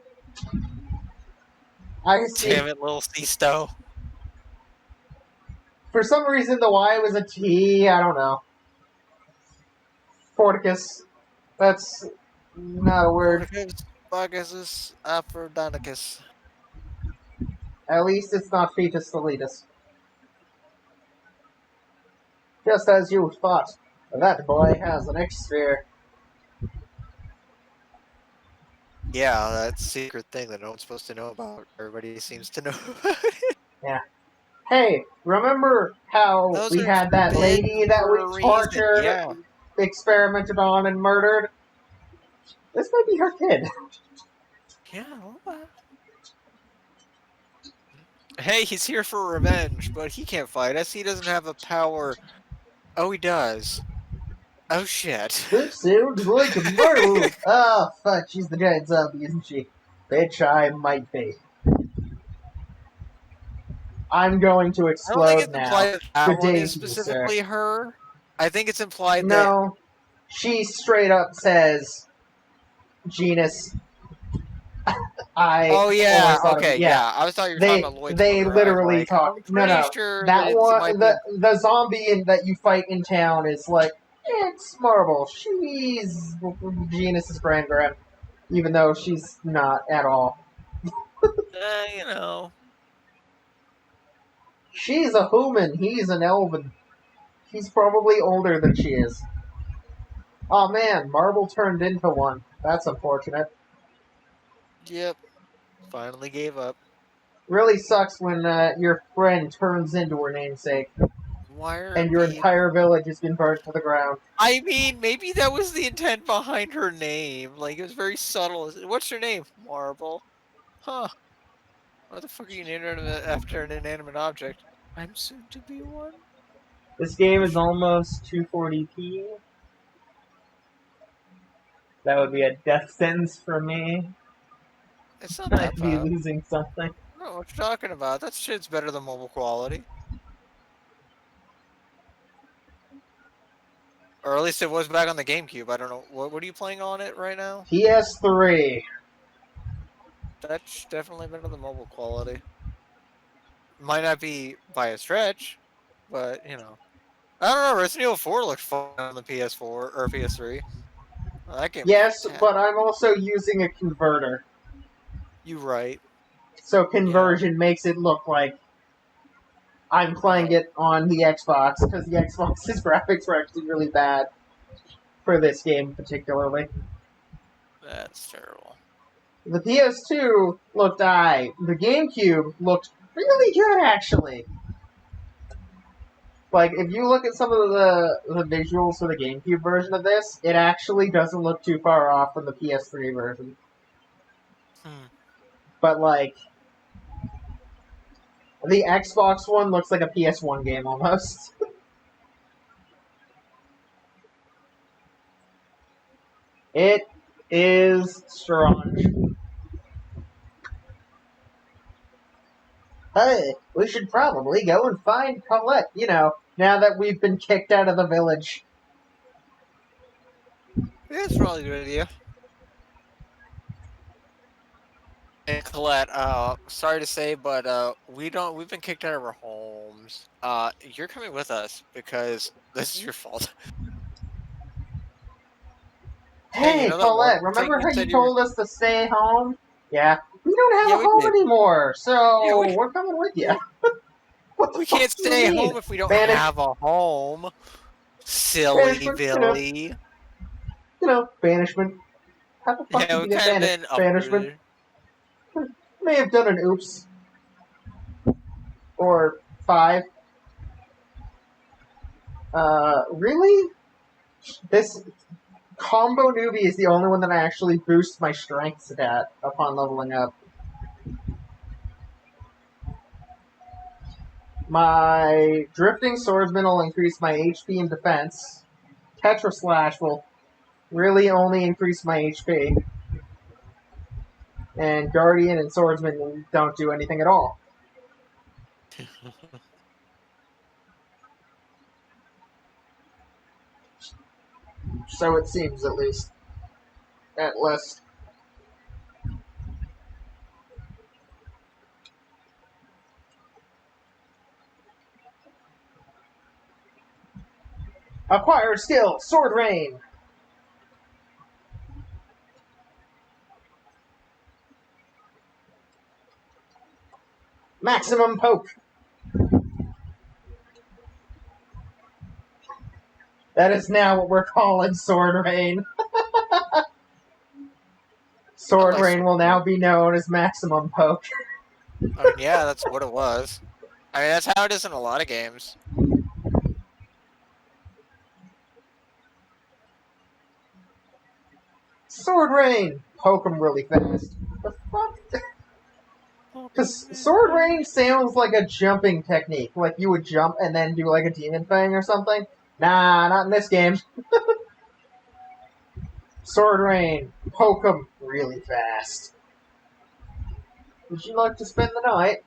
I see. Damn it, little Sisto. For some reason, the Y was a T. I don't know. Forticus. That's not a word. Porticus, Bacchus, Aphrodite. At least it's not Fetus Deletus. Just as you thought. That boy has an X-sphere. Yeah, that's a secret thing that no one's supposed to know about. Everybody seems to know about it. Yeah. Hey, remember how Those we are had that lady forbidden that for we a reason. tortured, Yeah. experimented on, and murdered? This might be her kid. Yeah. Well, hey, he's here for revenge, but he can't fight us. He doesn't have a power. Oh, he does. Oh, shit. This sounds like a murder. Oh, fuck, she's the giant zombie, isn't she? Bitch, I might be. I'm going to I don't think explode it's now. implied that that Good one day is to you, sir. specifically her. I think it's implied that. No, she straight up says, genus, I Oh, yeah. always thought it was, Okay, yeah. yeah. I was thought you were talking They about Lloyd's they mother. I was literally like, talk. I'm No, pretty no, sure that that it one, might be. the zombie that you fight in town is like, it's Marble. She's Genus's grand, even though she's not at all. You know. She's a human. He's an elven. He's probably older than she is. Oh man, Marble turned into one. That's unfortunate. Yep. Finally gave up. Really sucks when your friend turns into her namesake Why are and your we. entire village has been burned to the ground. I mean, maybe that was the intent behind her name. Like, it was very subtle. What's your name? Marble. Huh. What the fuck are you named after an inanimate object? I'm soon to be one. This game is almost 240p. That would be a death sentence for me. It's not that I'd be bad. losing something. I don't know what you're talking about. That shit's better than mobile quality. Or at least it was back on the GameCube. I don't know. What are you playing on it right now? PS3. That's definitely better than mobile quality. Might not be by a stretch, but, you know. I don't know. Resident Evil 4 looks fun on the PS4 or PS3. Well, that game was Yes, fantastic. but I'm also using a converter. You right. So Yeah. conversion makes it look like I'm playing it on the Xbox, because the Xbox's graphics were actually really bad for this game particularly. That's terrible. The PS2 looked aight. The GameCube looked really good, actually. Like, if you look at some of the visuals for the GameCube version of this, it actually doesn't look too far off from the PS3 version. Hmm. But, like, the Xbox one looks like a PS1 game almost. It is strange. Hey, we should probably go and find Colette, you know, now that we've been kicked out of the village. Yeah, it's probably a good idea. And Colette, sorry to say, but we've been kicked out of our homes. You're coming with us because this is your fault. Hey, you Hey, know that one Colette, thing remember you how you said you were. told us to stay home? Yeah. We don't have Yeah, a we home did. anymore, Yeah, so we're coming with you. yeah. What the We fuck can't do you stay mean? home if we don't Banish, have a home. Silly banishment, Billy. banishment. How the fuck Yeah, did we've you get kind of banished? been Banishment. uprooted. May have done an oops. Or 5. Really? This combo newbie is the only one that I actually boost my strength stat upon leveling up. My drifting swordsman will increase my HP and defense. Tetra slash will really only increase my HP. And guardian and swordsman don't do anything at all. So it seems, at least. At least. Acquire skill, sword rain. Maximum poke. That is now what we're calling Sword Rain. I Sword like Rain Sword will now Rain. be known as Maximum Poke. I mean, yeah, that's what it was. I mean, that's how it is in a lot of games. Sword Rain! Poke him really fast. The fuck? Because Sword Rain sounds like a jumping technique. Like you would jump and then do like a demon fang or something. Nah, not in this game. Sword Rain, poke him really fast. Would you like to spend the night?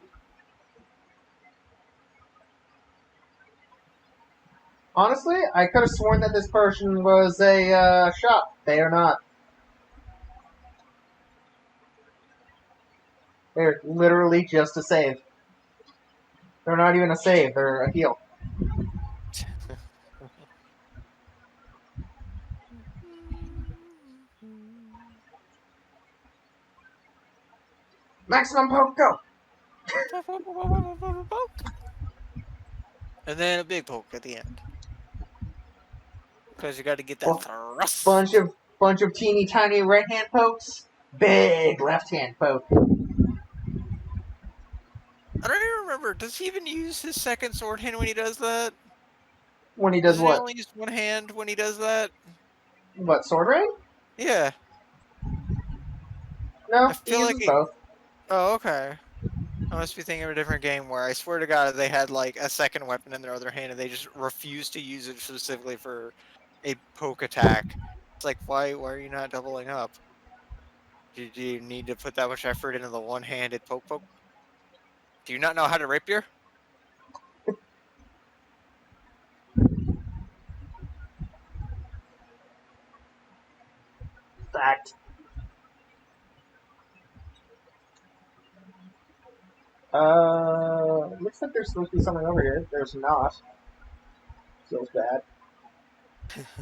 Honestly, I could have sworn that this person was a shop. They are not. They're literally just a save. They're not even a save, they're a heal. Maximum poke, go! And then a big poke at the end. Because you got to get that Well, thrust. bunch of teeny tiny right hand pokes. Big left hand poke. I don't even remember. Does he even use his second sword hand when he does that? When he does Doesn't he what? only use one hand when he does that? What, Sword Rain? Yeah. I No, he feel like uses he. both. Oh, okay. I must be thinking of a different game where I swear to God they had like a second weapon in their other hand and they just refused to use it specifically for a poke attack. It's like why are you not doubling up? Do you need to put that much effort into the one-handed poke? Do you not know how to rapier? Fact. Looks like there's supposed to be something over here. There's not. Feels bad.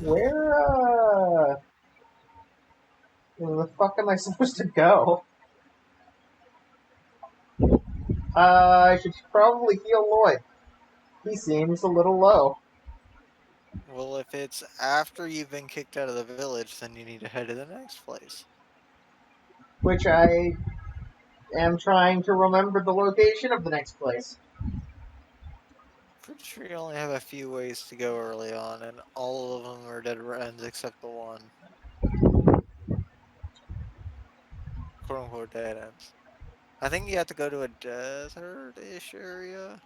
Where the fuck am I supposed to go? I should probably heal Lloyd. He seems a little low. Well, if it's after you've been kicked out of the village, then you need to head to the next place. Which I am trying to remember the location of the next place. Pretty sure you only have a few ways to go early on, and all of them are dead ends except the one. Quote unquote dead ends. I think you have to go to a desert-ish area.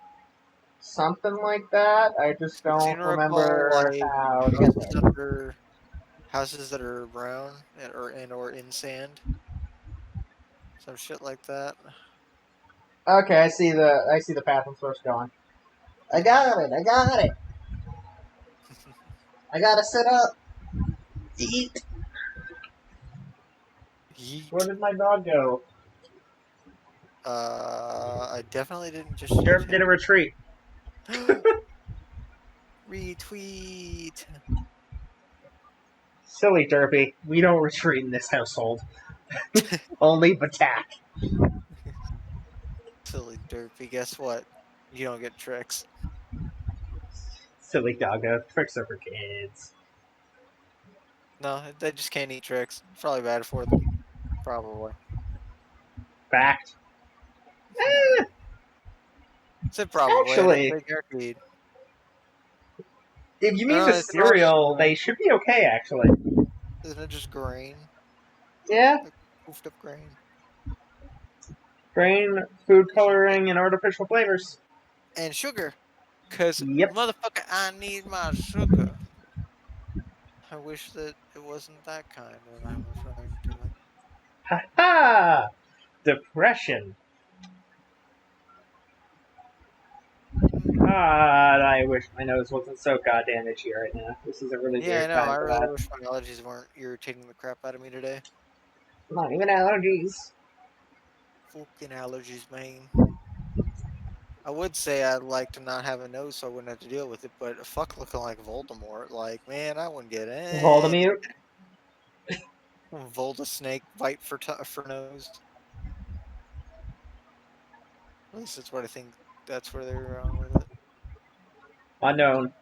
Something like that. I just I seem don't to recall remember like how to get houses there. that are houses that are brown or in sand. Some shit like that. Okay, I see the path I'm supposed to go on. I Mm-hmm. got it. I got it. I gotta set up. Eat. Where Yeet. did my dog go? I definitely didn't just yeet Derp did a him. retreat. Retweet. Silly Derpy. We don't retreat in this household. Only attack. Silly derpy. Guess what? You don't get tricks. Silly doggo. Tricks are for kids. No, they just can't eat tricks. It's probably bad for them. Probably. Fact. Eh, Said probably. I didn't actually, say guaranteed. if you mean No, the it's probably just cereal, they grain. should be okay, actually. Isn't it just grain? Yeah, Like poofed up grain. grain, food coloring, and artificial flavors. And sugar. Cause Yep. motherfucker, I need my sugar. I wish that it wasn't that kind when I'm referring to it. Ha ha! Depression. God, I wish my nose wasn't so goddamn itchy right now. This is a really Yeah, I weird know. time I for really that. wish my allergies weren't irritating the crap out of me today. Not even allergies. Fucking allergies, man. I would say I'd like to not have a nose so I wouldn't have to deal with it, but fuck looking like Voldemort. Like, man, I wouldn't get any Voldemort. Volda snake bite for nose. At least that's what I think. That's where they're wrong with it. Unknown.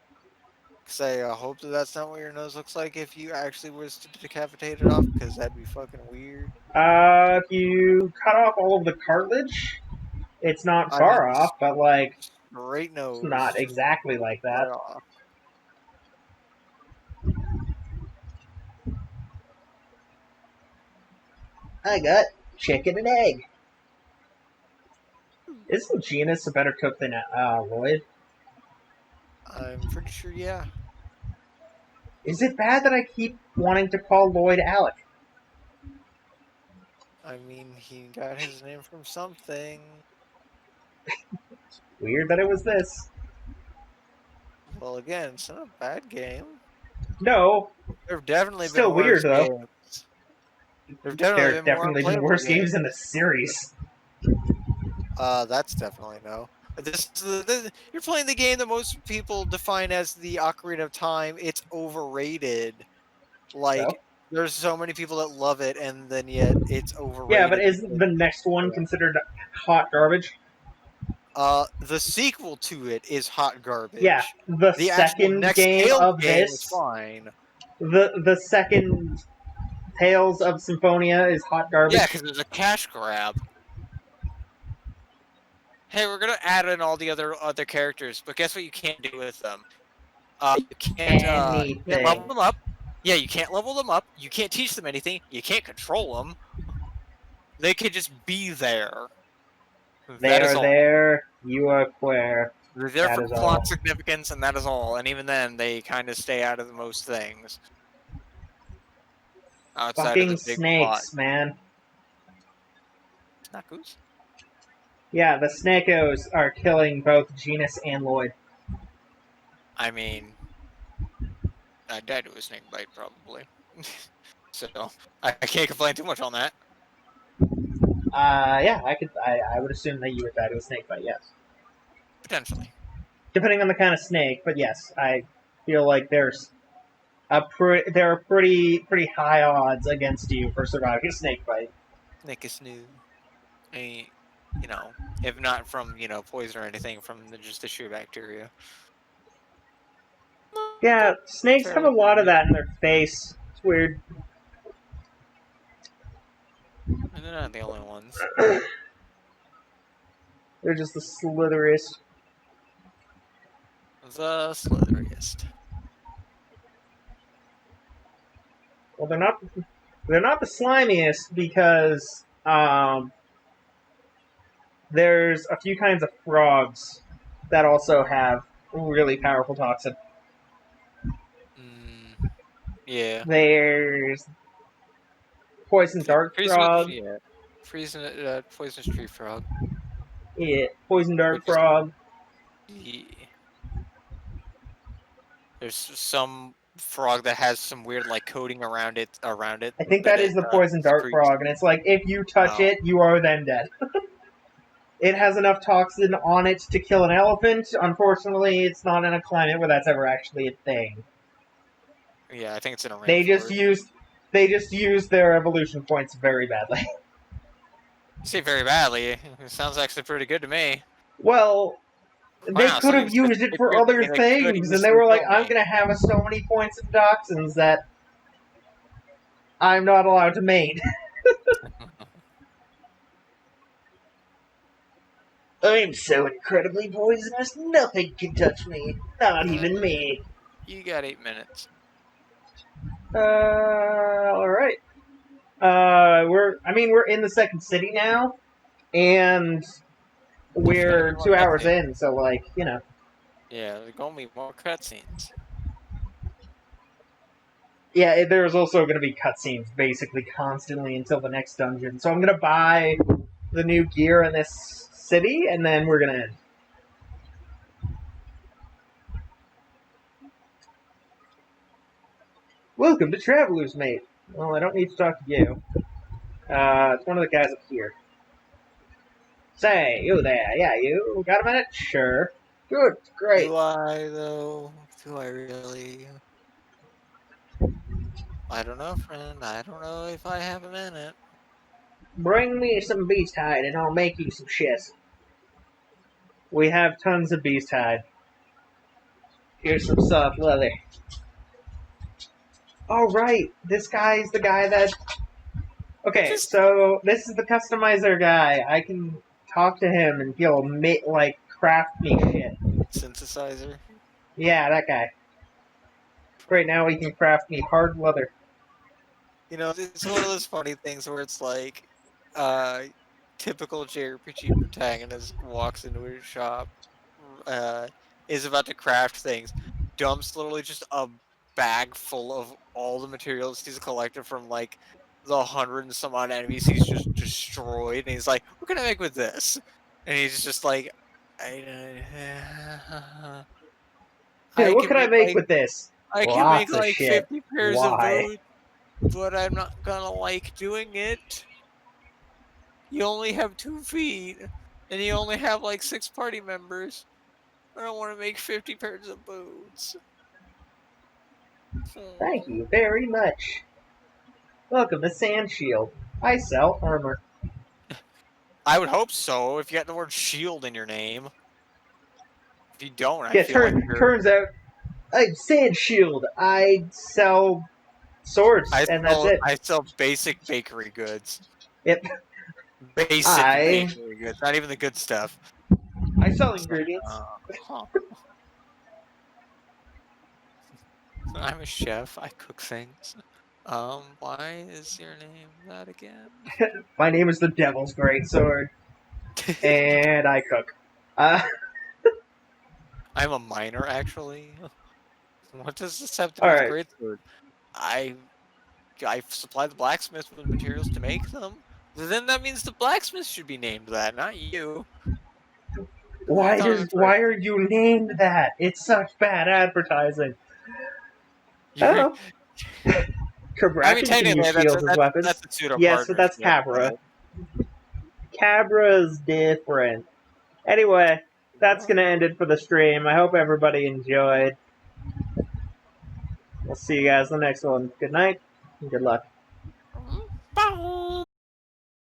Say, I hope that that's not what your nose looks like if you actually was to decapitate it off, because that'd be fucking weird. If you cut off all of the cartilage, it's not I mean, far off, but like straight it's nose, not just exactly like that. right off. I got chicken and egg. Isn't Genus a better cook than Lloyd? I'm pretty sure, yeah. Is it bad that I keep wanting to call Lloyd Alec? I mean, he got his name from something. Weird that it was this. Well, again, it's not a bad game. No, There have definitely been still weird worse though. games. There have definitely There have been more definitely been unplayable worse games. games in the series. That's definitely no. You're playing the game that most people define as the Ocarina of Time. It's overrated. Like, So there's so many people that love it, and then yet it's yeah, but overrated isn't because the next one considered hot garbage? the sequel to it is hot Yeah, garbage. the The actual second next game Tales of game is this, fine. the second Tales of Symphonia is hot Yeah, garbage. because it's a cash grab. Hey, we're gonna add in all the other characters, but guess what? You can't do with them. You can't level Anything. them up. Yeah, you can't level them up. You can't teach them anything. You can't control them. They could just be there. They That is are all. there. You are queer. They're there That for is all. plot significance, and that is all. And even then, they kind of stay out of the most things outside of Fucking the big plot. snakes, man. Snakus? Yeah, the Snakos are killing both Genus and Lloyd. I mean, I died to a snake bite probably, so I can't complain too much on that. Yeah, I would assume that you would die to a snake bite. Yes, Potentially. depending on the kind of snake, but yes, I feel like there are pretty high odds against you for surviving a snake bite. Snake is new. If not from poison or anything, from just the sheer bacteria. Yeah, snakes have a Fairly lot of good. that in their face. It's weird. And they're not the only ones. They're just the slitheriest. The slitheriest. Well, they're not the slimiest because there's a few kinds of frogs that also have really powerful toxin. Yeah. There's poison dart frog. Yeah. Poisonous tree frog. Yeah, poison dart Which is frog. yeah. There's some frog that has some weird coating around it I think that that is it the poison dart secretes. frog, and it's like if you touch Oh. it, you are then dead. It has enough toxin on it to kill an elephant. Unfortunately, it's not in a climate where that's ever actually a thing. Yeah, I think it's in a rainforest. They just use their evolution points very badly. You say very badly. It sounds actually pretty good to me. Well, they Wow, could have used it for other things, and they were like, I'm going to have so many points of toxins that I'm not allowed to mate. I'm so incredibly poisonous, nothing can touch me. Not even me. You got 8 minutes. Alright. We're in the second city now, and we're 2 hours in, so Yeah, there's gonna be more cutscenes. Yeah, there's also going to be cutscenes basically constantly until the next dungeon. So I'm going to buy the new gear in this city, and then we're going to end. Welcome to Traveler's Mate. Well, I don't need to talk to you. It's one of the guys up here. Say, you there. Yeah, you. Got a minute? Sure. Good. Great. Do I, though? Do I really? I don't know, friend. I don't know if I have a minute. Bring me some beast hide, and I'll make you some shit. We have tons of beast hide. Here's some soft leather. Oh, right. This guy's the guy that... Okay, so this is the customizer guy. I can talk to him and he'll craft me shit. Synthesizer. Yeah, that guy. Right now he can craft me hard leather. You know, it's one of those funny things where it's like, typical JRPG protagonist walks into his shop, is about to craft things, dumps literally just a bag full of all the materials he's collected from like the 100 and some odd enemies he's just destroyed, and he's like, "What can I make with this?" And he's just like, Yeah, I what can can I make make like with this? I can make Lots of like shit. 50 pairs of Why? boots, but I'm not gonna like doing it. You only have 2 feet, and you only have like 6 party members. I don't want to make 50 pairs of boots. Thank Hmm. you very much. Welcome to Sand Shield. I sell armor. I would hope so if you got the word shield in your name. If you don't, I Yeah, feel like you're. turns out I'm Sand Shield. I sell swords, and that's it. I sell basic bakery goods. Yep. Basic I bakery goods, not even the good stuff. sell It's like, ingredients. huh. I'm a chef. I cook things. Why is your name that again? My name is the Devil's Greatsword, and I cook. I'm a miner, actually. What does this have to do All with right. greatsword? I I supply the blacksmith with materials to make them. Then that means the blacksmith should be named that, not you. What are you talking about? Why are you named that? It's such bad advertising. I You're, don't know. I mean, Cabracans can use technically, shields as weapons. that's a pseudo Yes, but that's partnership, Cabra. but Cabra's different. Anyway, that's well, gonna end it for the stream. I hope everybody enjoyed. We'll see you guys in the next one. Good night and good luck.